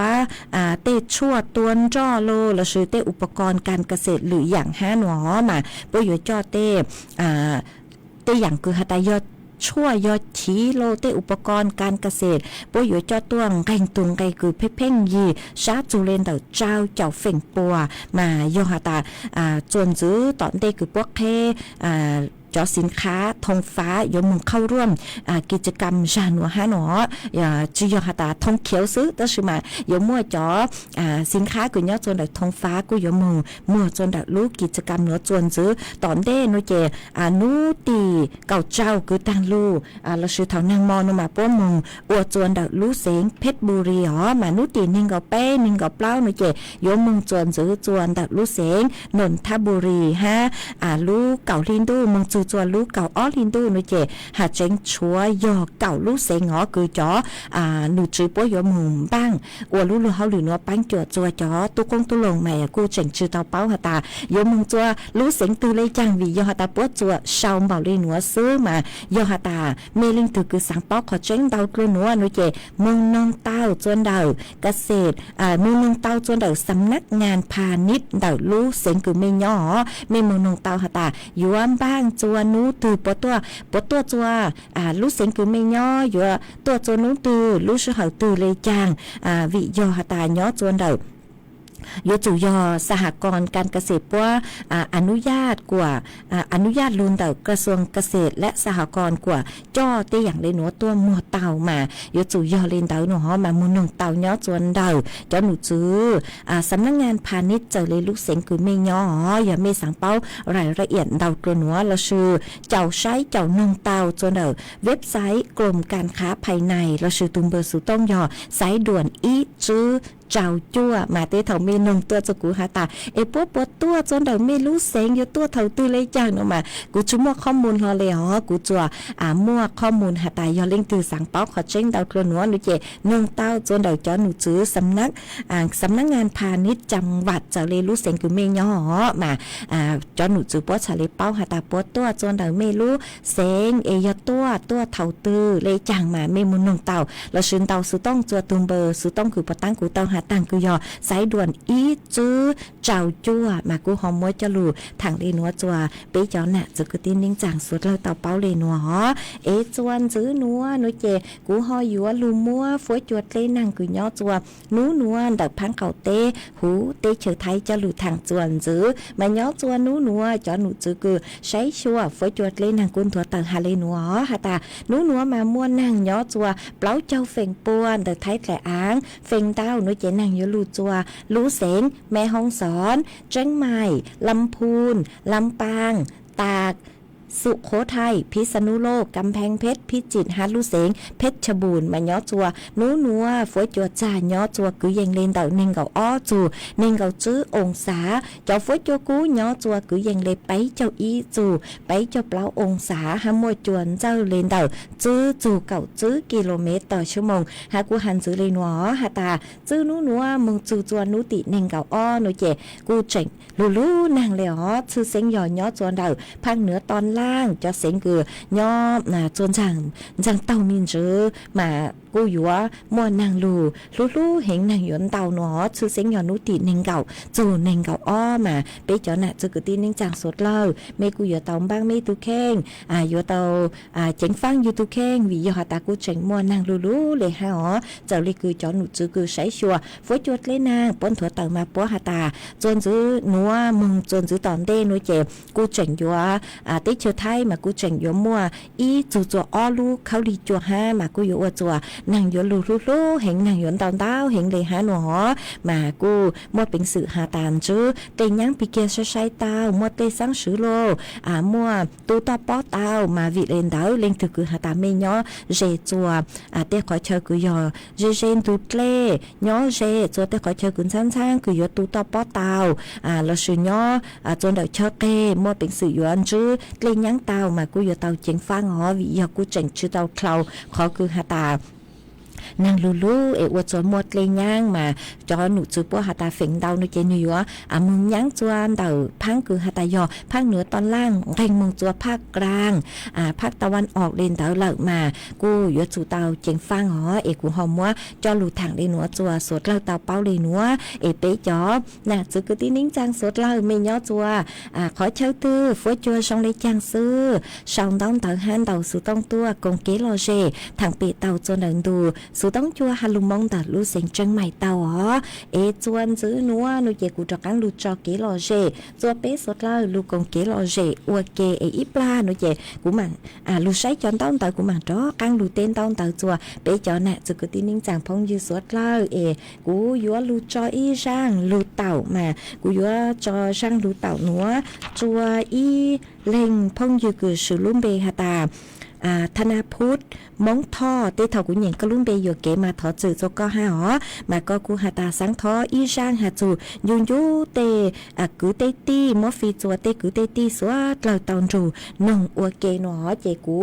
เตะชั่วตวนจ่อโลแล้วซื้อเตะอุปกรณ์การเกษตรหรืออย่างห้าหนอมาปัวยัวจ่อเตะอย่างคือหาตายอดชั่วยอดชีโลเตอุปกรณ์การเกษตรป่วยอยู่จอตัวงไก่ตุงไก่คือเพ่งยีชาจูเลนเต่าเจ้าเจ้าเฟ่งปัวมายอหาตาจวนซื้อตอนเตคือพวกเทจอสินค้าธงฟ้ายมมึงเข้าร่วมกิจกรรมจานัวฮะหนอจียอหาตาธงเขียวซื้อตั้งชื่อมายมมั่วจอสินค้ากุญยอจนดักธงฟ้ากูยมมึงมั่วจนดักรู้กิจกรรมหนัวจวนซื้อตอนเด้นุเจนูตีเก่าเจ้าคือตังลูเราชื่อเท่านางมอนมาป้วมึงอวดจวนดักรู้เสียงเพชรบุรีมานุตีนิ่งกับเป้นิ่งกับเปล่านุเจยมมึงจวนซื้อจวนดักรู้เสียงนนทบุรีฮะรู้เก่าลินดูมึงจัวลูกเก่าอ้อลินดูนุเจหาเจงชัวยอเก่าลูกเสงอ๋อคือจอหนูจื้อป้วยยมุมบ้างอวลูกเฮาหรือนัวปังจัวจัวจอตุกงตุลงแม่กูเจงจื้อเตาเป้าหาตายมุงจัวลูกเสงตือเลยจังวียอหาตาป้วจัวชาวเบาเลยหนัวซื้อมายอหาตาเมลิงตือคือสังป๊อกขอเจงเดากลัวหนัวนุเจมึงน้องเต้าจวนเดาเกษตรมึงน้องเต้าจวนเดาสำนักงานพาณิชย์เดาลูกเสงคือไม่ย่อไม่มึงน้องเต้าหาตาอยู่บ้างจัวนูตือปตัวจัวลูกเสียงคือไม่ย่ออยู่ตัวจัวนูตือลูกชื่อเขาตือเลยจางวิยอหาตาย่อจวนเดา ยจู่ยอสหกรณ์การเกษตรว่าอนุญาตกว่าอนุญาตลุนเต่ากระทรวงเกษตรและสหกรณ์กว่าจ้อเตอย่างเลยหนูตัวมัวเต่ามายจู่ยอเลนเต่าหนูฮอมามุนงเต่าย้อจวนเต่าเจ้าหนูจื้อสำนักงานพาณิชย์เจอเลยลูกเสียงคือไม่ย้ออย่าไม่สั่งเป้ารายละเอียดเต่าตัวหนูเราชื่อเจ้าใช้เจ้านงเต่าจวนเต่าเว็บไซต์กรมการค้าภายในเราชื่อตุ้มเบอร์สุต้องยอสายด่วนอีจื้อเจ้าจั่วมาเตเถาเมนงตัวจะกูหาตาปวดตัวจนเดาไม่รู้เสียงอยู่ตัวเถาตื้อเลยจังเนาะมากูชั่วโมงข้อมูลฮอเลยฮะกูจั่วมั่วข้อมูลหาตายอเล่งตื่อสั่งเป้าขอเจ้งเดาตัวหนูหนูเจนงเต้าจนเดาจอหนูจื้อสำนักงานพาณิชย์จังหวัดเจ้าเลยรู้เสียงคือเมยอมาจอหนูจื้อปวดชาเลเป้าหาตาปวดตัวจนเดาไม่รู้เสียงยตัวเถาตื้อเลยจังมาไม่มุนนงเต้าเราชื่นเต้าสุต้องจั่วตุมเบอร์สุต้องคือปตั้งกูเต้าหาต่างคือยอสายด่วนอีจื้อเจ้าจั่วมากูหอมมวยจะลูทางเลนัวจัวเป๊ะเจ้าน่ะจะกูตีนิ่งจางสุดเราเต่าเป้าเลนัวฮอจวนจื้อนัวหนูเจกูหอยัวลูมัวฝวยจวดเลนังกูย่อจัวนัวดักพังเก่าเตหูเตเฉยไทยจะลูทางจวนจื้อมาย่อจัวนัวจอหนูจื้อคือใช้ชัวฝวยจวดเลนังกุนถั่วเต่าฮาเลนัวฮะตานัวมาม้วนนั่งย่อจัวเปล่าเจ้าเฟ่งป่วนแต่ไทยแต่อ้างเฟ่งเต้าหนูเจนั่งอยู่ลูจัวลูเสงแม่ห้องสอนเจ้งใหม่ลำพูนลำปางตากสุโขทัยพิษณุโลกกำแพงเพชรพิจิตรฮัลุเสงเพชรบูรณ์มาย้อจัวนัวฝวยจัวจ่าย้อจัวคือยังเลนเต่านิ่งเก่าอ้อจูนิ่งเก่าจื้อองศาเจ้าฝวยจัวกูย้อจัวคือยังเลไปเจ้าอีจูไปเจ้าเปล่าองศาหามวยจวนเจ้าเลนเต่าจื้อจูเก่าจื้อกิโลเมตรต่อชั่วโมงหากูหันจื้อเลนหัวหาตาจื้อนัวมึงจูจวนนุตินิ่งเก่าอ้อหนูเจกูเจ๋งลูนางเลยอ๋อชื่อเสียงย่อย้อจวนเต่าภาคเหนือตอนล่างจะเสียงคือย่อจวนจังเต่ามินจื้อมากูอยู่ว่ามัวนางลูเห็นนางยวนเต่าหนอชื่อเสียงย่อนุตินิ่งเก่าจูนิ่งเก่าอ้อมาไปเจ้าน่ะจะกตีนิ่งจางสดเล่าเมกูอยู่เต่าบ้างไม่ตุแข้งอยู่เต่าเจ๋งฟังอยู่ตุแข้งวิยอตากูเจ๋งมัวนางลูเลยฮะอ๋อเจ้าเลยคือเจ้าหนูจื้อคือใช้ชัวฝวยจวดเลยนางป้นถั่วเต่ามาปัวหาตาจนจื้อนัวมึงจนจื้อตอนเต้หนูเจ็บกูเจ๋งอยู่ติเชื้อไทยมากูเจ๋งอยู่มัวอีจูจัวอ้อลูเขาดีจัวห้ามากูอยู่อจัวนางอยู่ลูเห็นนางอยู่ตอนเต้าเห็นเลยฮะหนูมากูมัวเป็นสื่อหาตามจื้อเตยังปีเกสใช้เต้ามัวเตสังสือโลมัวตูต่อป้อเต้ามาวิเลนเต้าเล็งถือคือหาตามไม่ย่อเจจัวเตขอเชอกูยอเจนตูเล่ย่อเจจัวเตขอเชอกุนช่างคืออยู่ตูต่อป้อเต้าเราชื่อย่อจนเดาเชอเกมัวเป็นสื่อย้อนจื้อเล่งยังเต้ามากูอยู่เต้าเจียงฟังวิยอกูเจ๋งชื่อเต้าเคลาขอคือหาตานางลูอวดจนหมดเลยย่างมาจอหนูจื้อปัวหาตาเฝงเดาหนูเจนอยู่มึงย่างจวนเดาพังคือหาตายอภาคเหนือตอนล่างเร่งมึงจัวภาคกลางภาคตะวันออกเลนเดาเหลิกมากูอยู่จู่เตาเจียงฟังกูหอมว่าจอหลูถังเลนัวจัวสดเล่าเตาเป้าเลนัวเป๊ะจอน่ะจื้อคือตีนิ่งจังสดเล่าไม่ย่อจัวขอเช่าตื้อฝวยจัวช่องเลยจังซื้อช่องต้องเตาหันเตาสุต้องตัวกงเกลอเจถังเปเตาจนเดินดูสุต้องจัวฮัลลุมองตัดลูเสียงจังใหม่เตาจวนซื้อนัวนูเจกูจะกังลูจอเกลอเจจัวเป๊ะสดเล่าลูกงเกลอเจอวเกอีปลานูเจกูมันลูใช้จอนต้องเตากูมันจ้อกังลูเต้นต้องเตาจัวเป๊ะจอน่ะจะกูตีนิ่งจังพงยืสดเล่ากูยัวลูจออีช่างลูเต่ามากูยัวจอช่างลูเต่านัวจัวอีเล่งพงยืคือสือลุ่มเบฮาตาธนาพุทธมงท่อเตเถากุญยังกลุ่มเบยเกมาถอจื้อจก็ห้ามาก็กูหาตาสังท้ออีช่างหาจูยุนยูเตกูเตตี้มอฟีจัวเตกูเตตี้สวดเราตอนจูนงอวเกหนอเจกู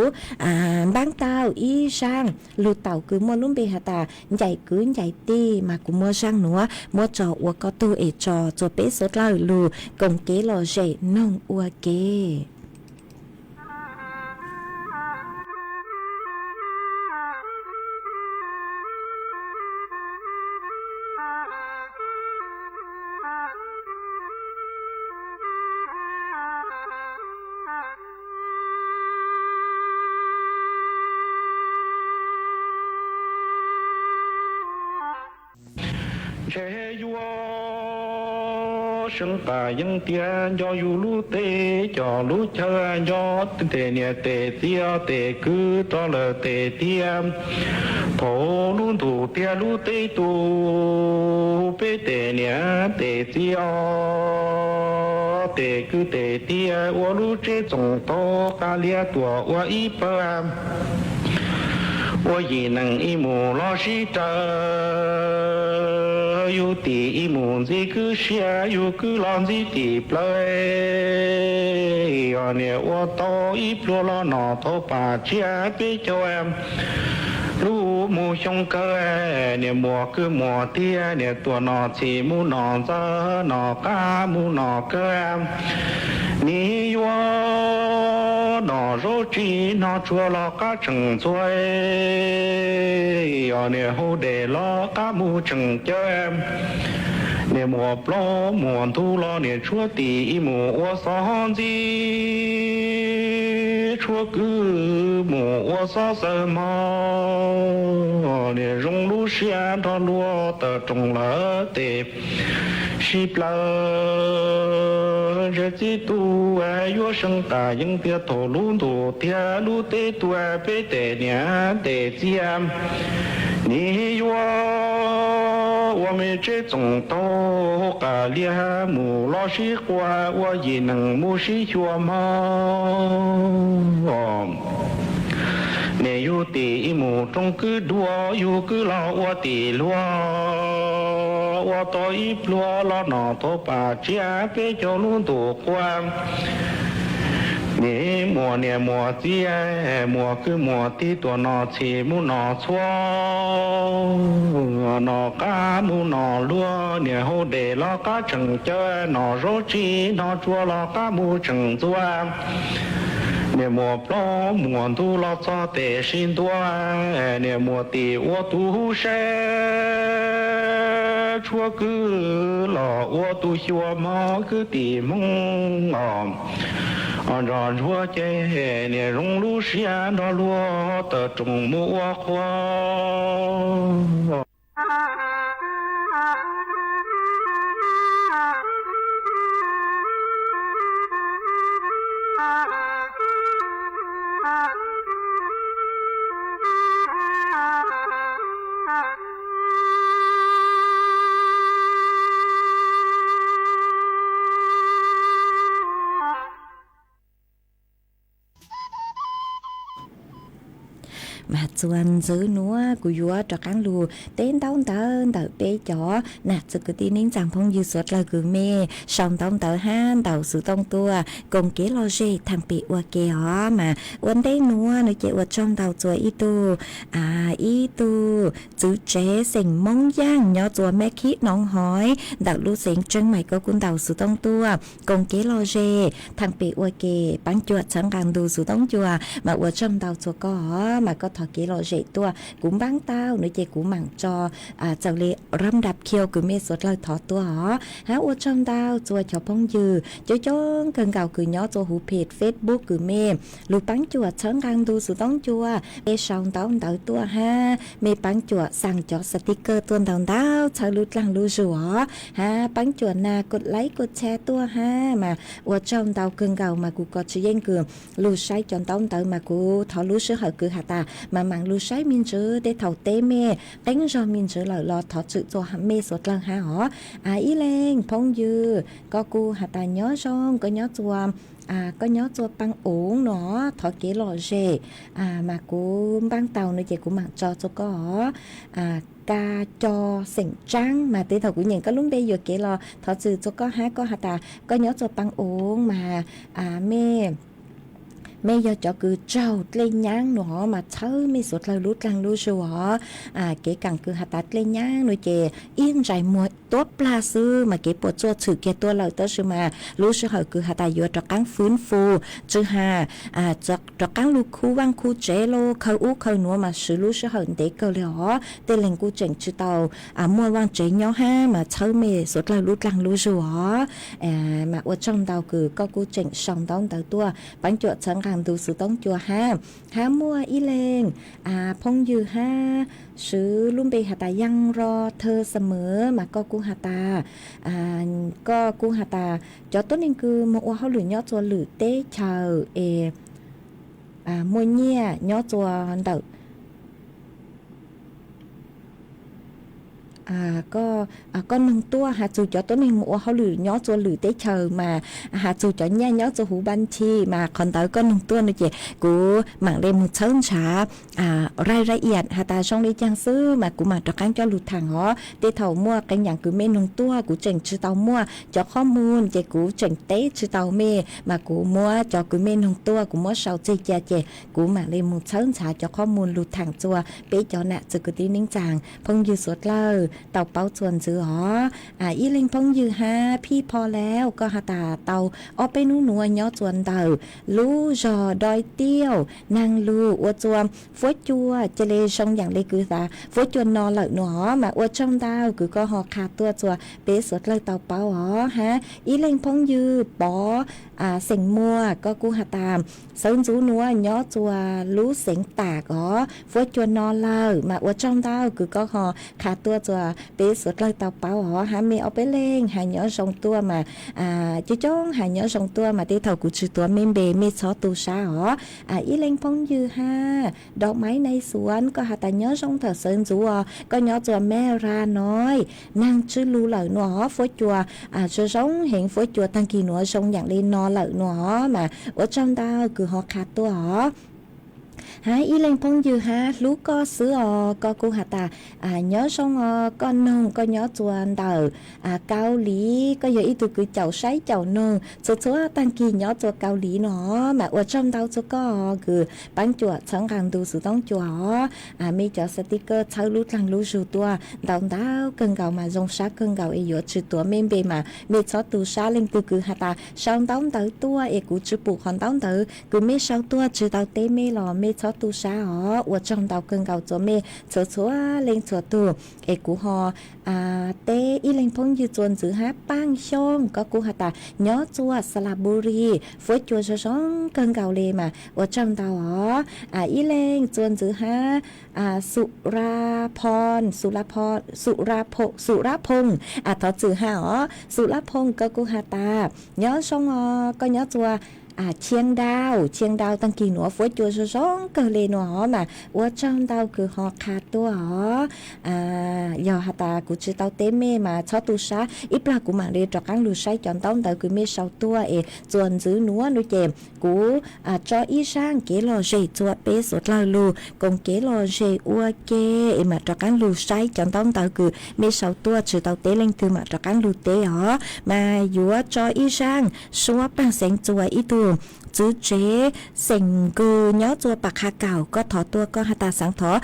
บ้างเต้าอีช่างลูเต่าคือมัวลุ่มเบหาตาใหญ่กืนใหญ่ตีมากูมัวช่างหนัวมัวจออวก็ตูจอจัวเป๊ะสดเล่าลูกงเกลอเจนงอวเกเชยัว生个应点要有路得叫路车要得呢得掉得个到了得点头路途得路得多别得呢得掉得个得点我路这种多咖喱多我一般我也能一目老师着有第一幕这个下有个浪子的不来，呀呢我到一波了那头把家别叫em，路木兄哥呢莫个莫爹呢多那起木那子那家木那个em，你我那肉鸡那做了个成罪，呀呢后得了个木成叫em。เนี่ยมัวปลอมัวทุลอเนี่ยชั่วตีมัวสอนจีชั่วกือมัวสอเสมาเนี่ยรงรู้เสียทอลัวแต่ตรงละเตชีปลาเรจิตัวยัวสังตายังเตียโตลุนตัวเตียลุเตตัวเปเตเนี่ยเตเจียมนี่ยัว我们这种多个厉害木老师话，我也能木是学吗？你有的木中个多，有个老我的多，我到一多了那头把家别叫路多关。นี่มัวเนี่ยมัวเจียมัวคือมัวที่ตัวนอชีมูนอชัวนอกามูนอลัวเนี่ยโหเดลอกาจังเจอนอโรจีนอชัวลอกามูจังจัวเนี่ยมัวปลอมัวตูลอซอเตชินตัวเนี่ยมัวตีวัวตูเชชัวคือหล่อวัวตูชัวมาคือตีมุงอ๋อ按照我这呢融入西安的罗的中木花。mà chuan giữ núa của vua cho cán lù tên tông tờ bê chó nè sự cứ tin đến rằng phong dư suốt là cứ mê xong tông tờ han tàu sự tông tua cùng kế lo dê thằng bị qua kè ó mà uốn đây núa nó chạy qua trong tàu chùa y tu chữ chế sành mong giang nhỏ chùa mẹ khí nóng hói đạo lũ sành chân mày có cuốn tàu sự tông tua cùng kế lo dê thằng bị qua kè bán chuột chẳng càng đủ sự tông chùa mà qua trong tàu chùa có mà có thọ kế lo dê tua cũng bán tao nó chạy cũng mặn cho chào lệ râm đạp khiêu cứ mê suốt lời thọ tua hó há qua trong tàu chùa cho phong dư cho cần gạo cứ nhỏ cho hữu page Facebook cứ mê lũ bán chuột chẳng càng đủ sự tông chùa mê xong tao tàu tua ha mê bán chuột sang cho sticker tuôn tàu tao chào lũ lăng lũ rùa ha bán chuột na cột like cột share tua ha mà qua trong tàu cần gạo mà cũng có chỉ danh cường lũ sai chọn tao tàu mà cũng thọ lũ sữa hở cứ hả ta mà mang lũ sai miên chữ để thầu tế mê đánh do miên chữ lời lo thọ chữ cho hàm mê sốt lần ha hỏ ý lên phong dư có cô hả ta nhớ xong có nhớ chùa có nhớ cho băng uống nó thọ kế lò rể mà cô băng tàu nữa chị cũng mặc cho có ca cho sỉnh trắng mà tới thầu của những cái lúc đây vừa kế lò thọ chữ cho có há có hả ta có nhớ cho băng uống mà mẹ giờ cho cứ trâu lên nhang nó mà thơ mẹ sốt lời lút lăng lút rồi cái càng cứ hạt tát lên nhang rồi chè yên dài muối tốt pla sư mà cái bộ cho thử cái tua lời tới sư mà lút sư hỏi cứ hạt tài vừa cho cắn phun phù chứ hà cho cắn lút khu văn khu chế lô khâu ú khâu nữa mà sư lút sư hỏi để câu lẽ tên lệnh cu chỉnh chữ tàu mua văn chế nhỏ ha mà thơ mẹ sốt lời lút lăng lút rồi mà ở trong tàu cứ có cu chỉnh xong tàu tới tua bánh chuột sáng càng hàng đủ sự tông chùa ha há mua ý lên phong dư ha sự luôn bị hà taยังรอเธอเสมอmàก็กูhà taก็กูhà ta cho tốt nên cứ một ô hao lử nhó chùa lử tế chờ mua nhia nhó chùa đậu có nâng tua hạ dù cho tối mình mua họ lử nhó cho lử tế chờ mà hạ dù cho nha nhó cho hú ban chi mà còn tới có nâng tua nữa chị của mạng đêm một sớm xả rai yệt hạ ta xong đi trang sư mà của mà cho cán cho lụt thằng họ tế thầu mua cái nhàng cứ mê nâng tua của trình chữ tàu mua cho khó muôn chị của trình tế chữ tàu mê mà của mua cho cứ mê nâng tua của mua sau chi cha chị của mạng đêm một sớm xả cho khó muôn lụt thằng chùa bé cho nạ sự cứ tí nính chàng phong dư suốt lơเต่าเป้าชวนซื้อหออีเล็งพงยือฮาพี่พอแล้วก็หาตาเต่าออกไปนู้นัวย้อชวนเต่าลู่จอดอยเตี้ยวนางลู่อวดจวมฝวยจัวเจเลชงอย่างเลยคือตาฝวยจวนนอนเหล่าหนอมาอวดช่องดาวคือก็หอขาดตัวจัวเป๊ะสดเลยเต่าเป้าหอฮะอีเล็งพงยือปอเสียงมัวก็กูหาตามเซินจูนัวย้อจัวลู่เสียงตากอ๋อฝวยจวนนอนเหล่ามาอวดช่องดาวคือก็หอขาดตัวจัวเป๊ะสุดเลยเตาเป้าหอหาเมเอาไปเล่งหาเนาะส่งตัวมาจีจ้องหาเนาะส่งตัวมาที่เท่ากูชื่อตัวเมมเบเมซอตูชาหออีเล่งพงยือฮาดอกไม้ในสวนก็หาแต่เนาะส่งเถอเซินจูก็เนาะจัวแม่ราน้อยนางชื่อลูเหล่าหนอฝวยจัวชื่อส่งเห็นฝวยจัวตั้งกี่หนัวส่งอย่างเล่นนอเหล่าหนอมาว่าจ้องดาวคือหอขาดตัวหอhá y lên phong dư há lú có sữa có cô hà ta nhớ xong con nông có nhớ chuan đầu cao lý có giờ ý từ cứ chậu sấy chậu nông số tăng kỳ nhớ cho cao lý nó mà ở trong đâu cho có cứ bán chuột sẵn hàng đủ sự tông chuột mi cho sticker tháo lú thằng lú sưu tua đầu đau cơn gạo mà dùng sát cơn gạo ấy giờ chữ tua men bề mà mi cho tu sa lên từ cứ hà ta xong đóng tới tua ấy cũng chữ buộc còn đóng tới cứ mi sau tua chữ tàu tê mi lò mi cho tu sa họ ở trong tàu cơn gạo cho mẹ số lên số tu ấy cú họ tê y lên phong như chuồn giữ hát bang xong có cú hạt ta nhớ chua Salaburi phối chua cho sống cơn gạo lê mà ở trong tàu họ y lên chuồn giữ hát Surapong thọ chữ ha họ Surapong có cú hạt ta nhớ xong có nhớ chua chiêng đao tăng kỳ nữa phối chua sống cơ lê nó mà ở trong đao cứ họ khát tua họ giờ hạt ta cũng chỉ tao tế mê mà cho tu sa ít là cũng mang đi cho các lưu say chọn tao tới cứ mê sau tua chuồn giữ núa nuôi chèm cú cho ý sang kế lò dây chua bé sốt lò lù còn kế lò dây ua kê mà cho các lưu say chọn tao tới cứ mê sau tua chỉ tao tế lên từ mà cho các lưu tế họ mà vừa cho ý sang xóa bằng sáng chua ý tu chữ chế sành cơ nhớ chua bạc hà cào có thọ tua có hà ta sáng thọ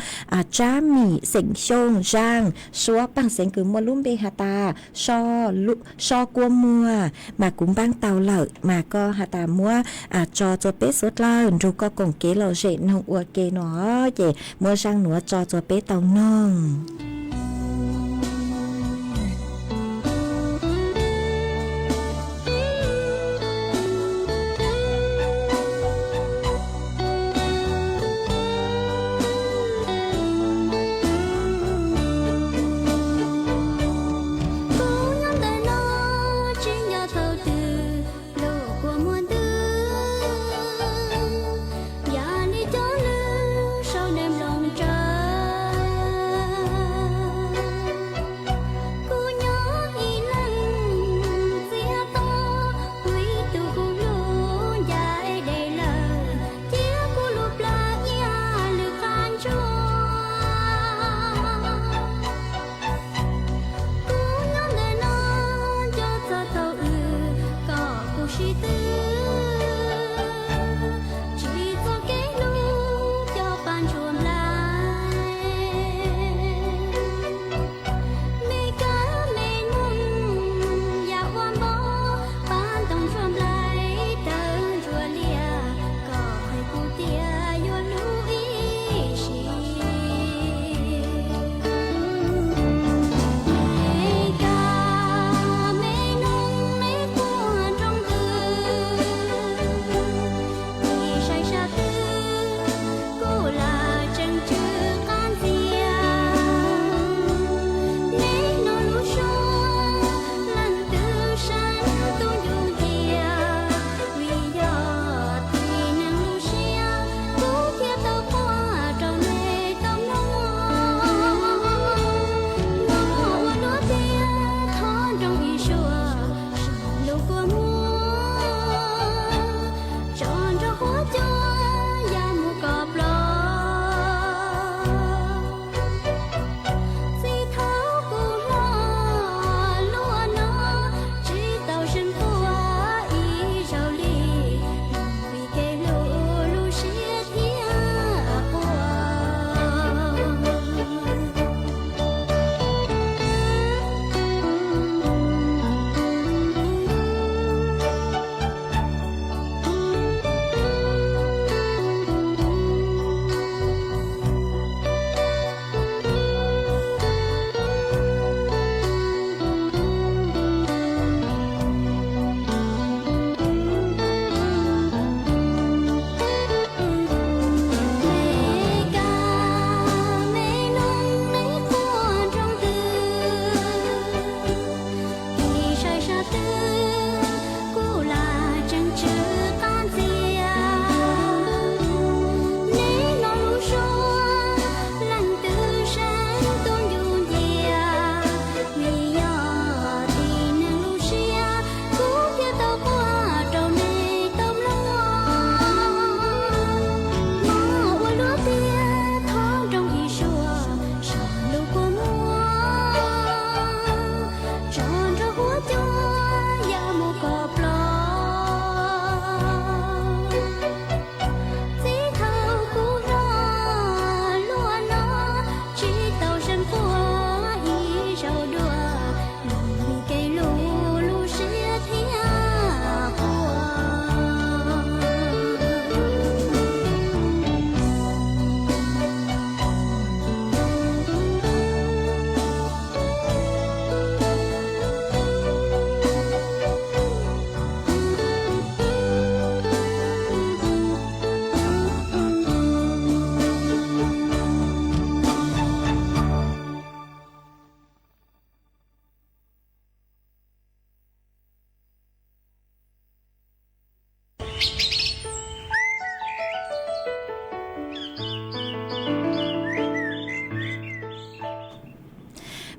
trá mì sành xông rang xóa bằng sành cứ mua lúm bê hà ta so cua mua mà cũng bán tàu lợi mà có hà ta mua cho bé sốt lên rồi có còn kế lò rễ nông ua kê nó chị mua sang nữa cho bé tàu nông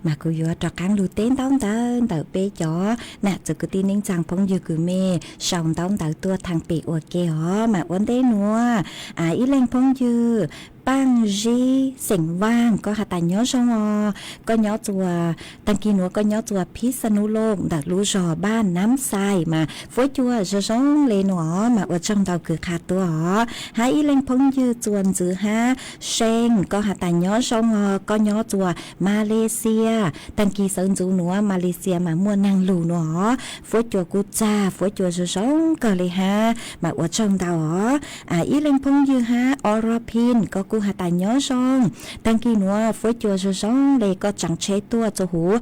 mà cô vừa trọ cắn lù tên tông tờ bê chó nè giờ cứ tin ninh rằng phong dư cứ mê sòng tông tờ tua thằng bị ua kê hó mà vấn đề nữa ý lên phong dư bang gì sỉnh vang có hạt tài nhớ xong có nhớ chùa tăng kỳ nữa có nhớ chùa Pisanuloc đặt lú rò ban nắm sai mà phối chùa rồi sống lên nữa mà ở trong đầu cứ khát tua họ hãy ý lên phong dư chuồn giữ ha sen có hạt tài nhớ xong có nhớ chùa Malaysia tăng kỳ sơn dù nữa Malaysia mà mua năng lù nữa phối chùa Kucha phối chùa rồi sống cờ lì ha mà ở trong đầu họ ý lên phong dư ha Orapin có cô hà tài nhớ xong tăng kỳ nữa phối chùa rồi xong đây có chẳng chế tua cho hú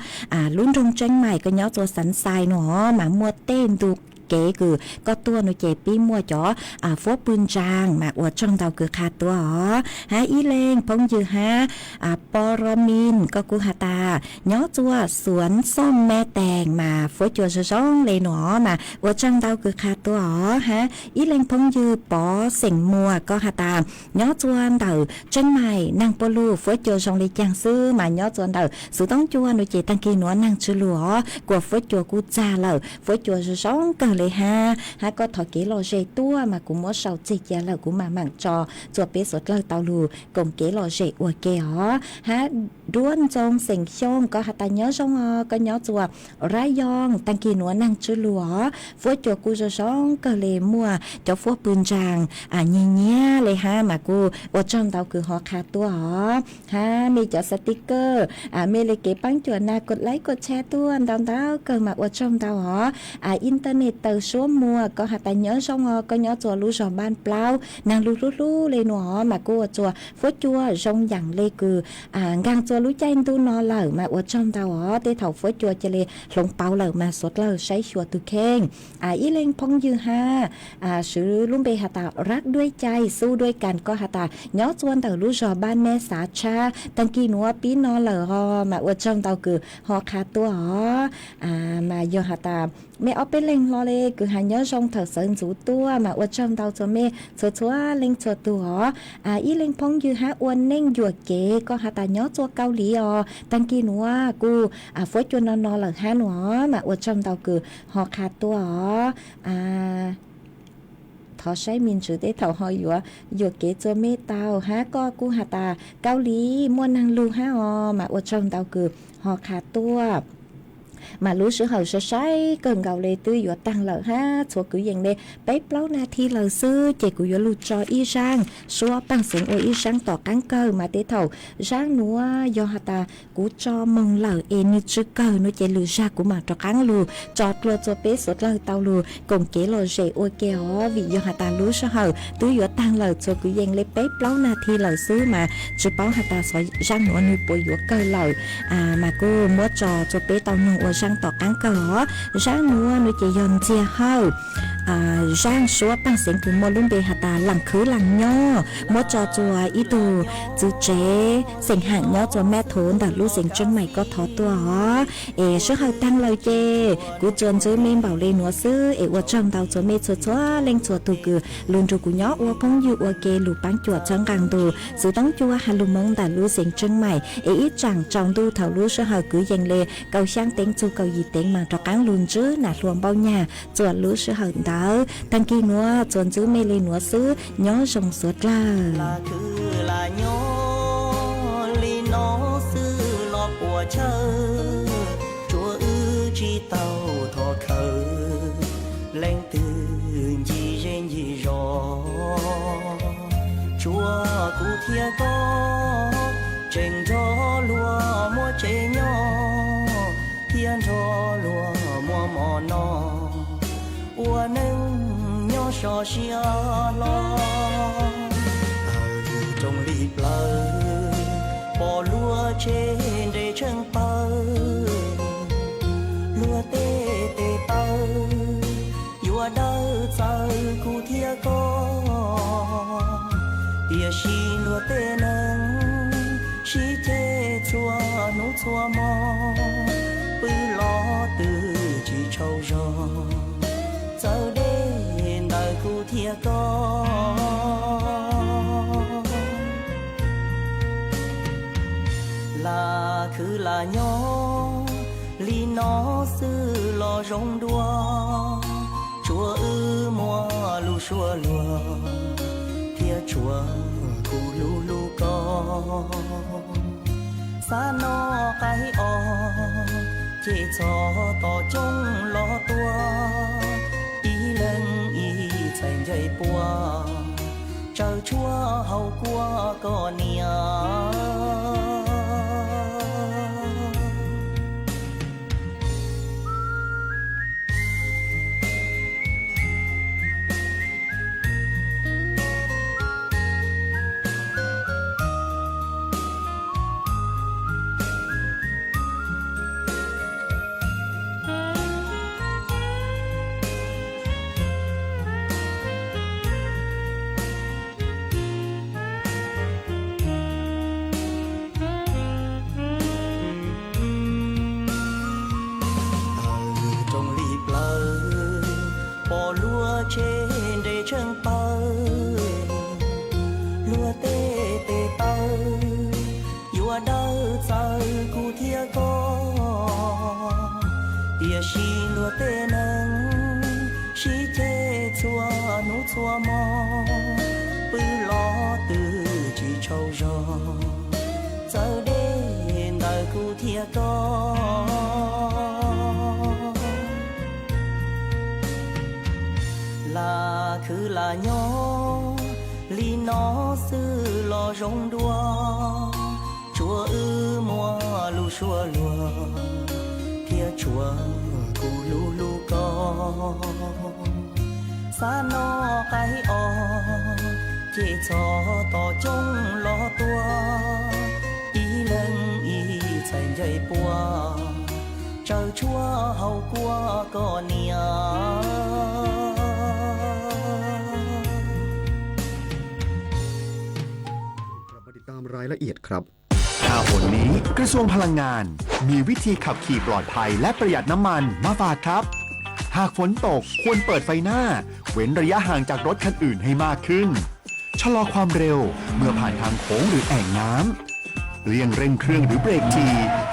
luôn trong tranh mày có nhớ cho sẵn sai nữa mà mua tên được kế cứ có tua nó chế pi mua chó phố bươn trang mà ở trong tàu cứ khát tua hả ý lên phong dư ha Poramin có cô hà ta nhớ chua sườn xóm mẹ tèng mà phố chùa rồi sống lên nữa mà ở trong tàu cứ khát tua hả ý lên phong dư bỏ sỉnh mua có hà ta nhớ chua tàu tranh mày năng polu phố chùa trong lấy chàng sư mà nhớ chua tàu sự tống chua nó chế tăng kỳ nữa năng chua lúa của phố chùa cú cha lợ phố chùa rồi sống cờ ha có thọ kế lò dễ tua mà cũng mất sầu chỉ giá là cũng mà mảng trò chùa bé sốt lơ tàu lù cùng kế lò dễ ua kế hó đuôn trong sành xông có hạt ta nhớ xong có nhớ chùa Rai Yong tăng kỳ nữa năng chữ lúa phố chùa cu rồi sống cờ lề mua cho phố bươn tràng nhẹ nhẹ lề ha mà cô ở trong tàu cứ họ khá tua mi cho sticker mi lề kế băng chùa na cột like cột share tua tao cờ mà ở trong tàu internet từ số mua có hạt tài nhớ xong có nhớ chùa lú rò ban plau nàng lú lên nó mà cô ở chùa phố chùa rong dặn lê cừ ngang chùa lú chay tu nó lở mà ở trong tàu tê thầu phố chùa chê lê lồng pau lở mà sốt lở say chùa từ khen ý lên phong dư ha sự luôn bề hạt tà rác đuôi chay su đuôi càn có hạt tà nhớ chùa tàu lú rò ban mẹ xã cha tăng kỳ nó pí nó lở mà ở trong tàu cừ họ khá tua mà do hạt tà mẹ ở bên lên lo lê cứ hay nhớ trong thở sơn rú tua mà ở trong tàu cho mẹ chúa lên chúa tua ý lên phong dư ha uốn nên dùa kế có hạt ta nhớ cho cao lý tăng kỳ nữa cô phối cho nó là ha nữa mà ở trong tàu cứ họ khát tua thọ say mình sự tế thọ hỏi dùa kế cho mẹ tàu ha có cô hạt ta cao lý mua năng lưu ha mà ở trong tàu cứ họ khát tua mà lúa sữa hầu sữa sấy cần gạo lê tươi vừa tăng lợn ha số cứ dành đây bếp lâu na thi lờ sư chỉ của vừa lụt cho y sang số bằng sừng ôi y sang tỏ cán cơ mà tế thầu ráng núa do hạt ta cú cho mong lờ em như chữ cơ nó chạy lừa ra của mà cho cán lừa cho lừa cho bé sốt lờ tàu lừa cùng kế lò rễ ôi kéo vì do hạt ta lúa sữa hầu tươi vừa tăng lờ số cứ dành lấy bếp lâu na thi lờ sư mà chỉ báo hạt ta sỏi ráng núa nuôi bồi vừa cơ lờ mà cô mua cho bé tàu nung sang tỏ cán cờ ráng nữa nó chỉ dọn chia hơi ráng số bằng sinh cứ mua luôn bề hạt ta làm khứ làm nho mua cho chùa ý đồ chữ chế sinh hạng nho cho mẹ thốn đặt lúc sinh chân mày có thọ tua số hơi tăng lời chê cú chuẩn chữ men bảo lên nữa sư ở trong tàu cho mẹ chùa lên chùa tụ cứ luôn cho cú nhó ở phong dư ở kê lù bán chùa chân càng tụ sự tống chùa hà lù mông đặt lúc sinh chân mày ít chẳng trong tu thầu lúc số hơi cứ dành lê cầu sang tiếng chu cầu gì tiếng mà cho cán luôn chứ nạt luồng bao nhà chùa lúa sữa hận đỡ tăng kỳ nữa chuẩn chứ mê lên nữa xứ nhó rồng suốt là nhó li nó xứ lo của chơi chúa ư chi tàu thọ khờ lên từ gì trên gì rõ chúa cụ thia có trên gió lúa mua chế nhỏ thiên cho lúa mua mò nó ua nâng nhỏ sò xia lo trong lì plơ bỏ lúa trên để chân bơ lúa tê tê tơ lúa đỡ giờ cụ thia có tia xì lúa tê nâng xì tê chua nụ chua mò bư lo từ chỉ trâu rò giờ đến đời cụ thia có là คือลาญอลีนอซื้อลอรงดัวชัวมัวลูชัวลัวเทียชัวกูลูกอสานอไกออเจชอต่อจงลอตัวอีเล่งอีใจใจปัวเจ้าชัวเฮากัวก็เนียเชนได้เชิงเปาลัวเตเปาอยู่ว่าเดาใจกูเทียก็เตียชีลัวเตนังชีเจชัวหนูชัวมอปื้อล้อตือจีเช่าจอเจอเด่นได้กูเทียก็ลาคือลาญอลีนอซื้อลอรงดัวชัวมัวลูชัวลัวเทียชัวกูลูกอสานอไกออเจชอต่อจงลอตัวอีเล่งอีใจใจปัวเจ้าชัวเฮากัวก็เนียตามรายละเอียดครับข่าวผลนี้กระทรวงพลังงานมีวิธีขับขี่ปลอดภัยและประหยัดน้ำมันมาฝากครับ หากฝนตกควรเปิดไฟหน้าเว้นระยะห่างจากรถคันอื่นให้มากขึ้นชะลอความเร็วเมื่อผ่านทางโค้งหรือแอ่งน้ำเลี่ยงเร่งเครื่องหรือเบรกที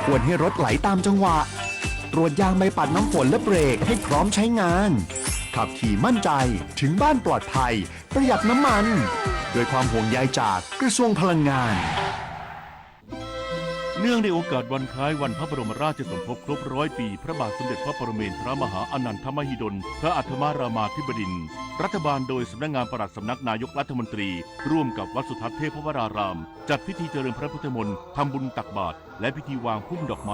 ควรให้รถไหลตามจังหวะตรวจยางใบปัดน้ำฝนและเบรกให้พร้อมใช้งานขับขี่มั่นใจถึงบ้านปลอดภัยประหยัดน้ำมันด้วยความห่วงใยจากกระทรวงพลังงานเนื่องในโอกาสวันคล้ายวันพระบรมราชสมภพครบ100 ปีพระบาทสมเด็จพระปรเมนทรมหาอนันทมหิดลพระอัฐมารามาธิบดินทร์รัฐบาลโดยสำนักงานปลัดสำนักนายกรัฐมนตรีร่วมกับวัดสุทัศน์เทพวรารามจัดพิธีเจริญพระพุทธมนต์ทำบุญตักบาตรและพิธีวางพุ่มดอกไม้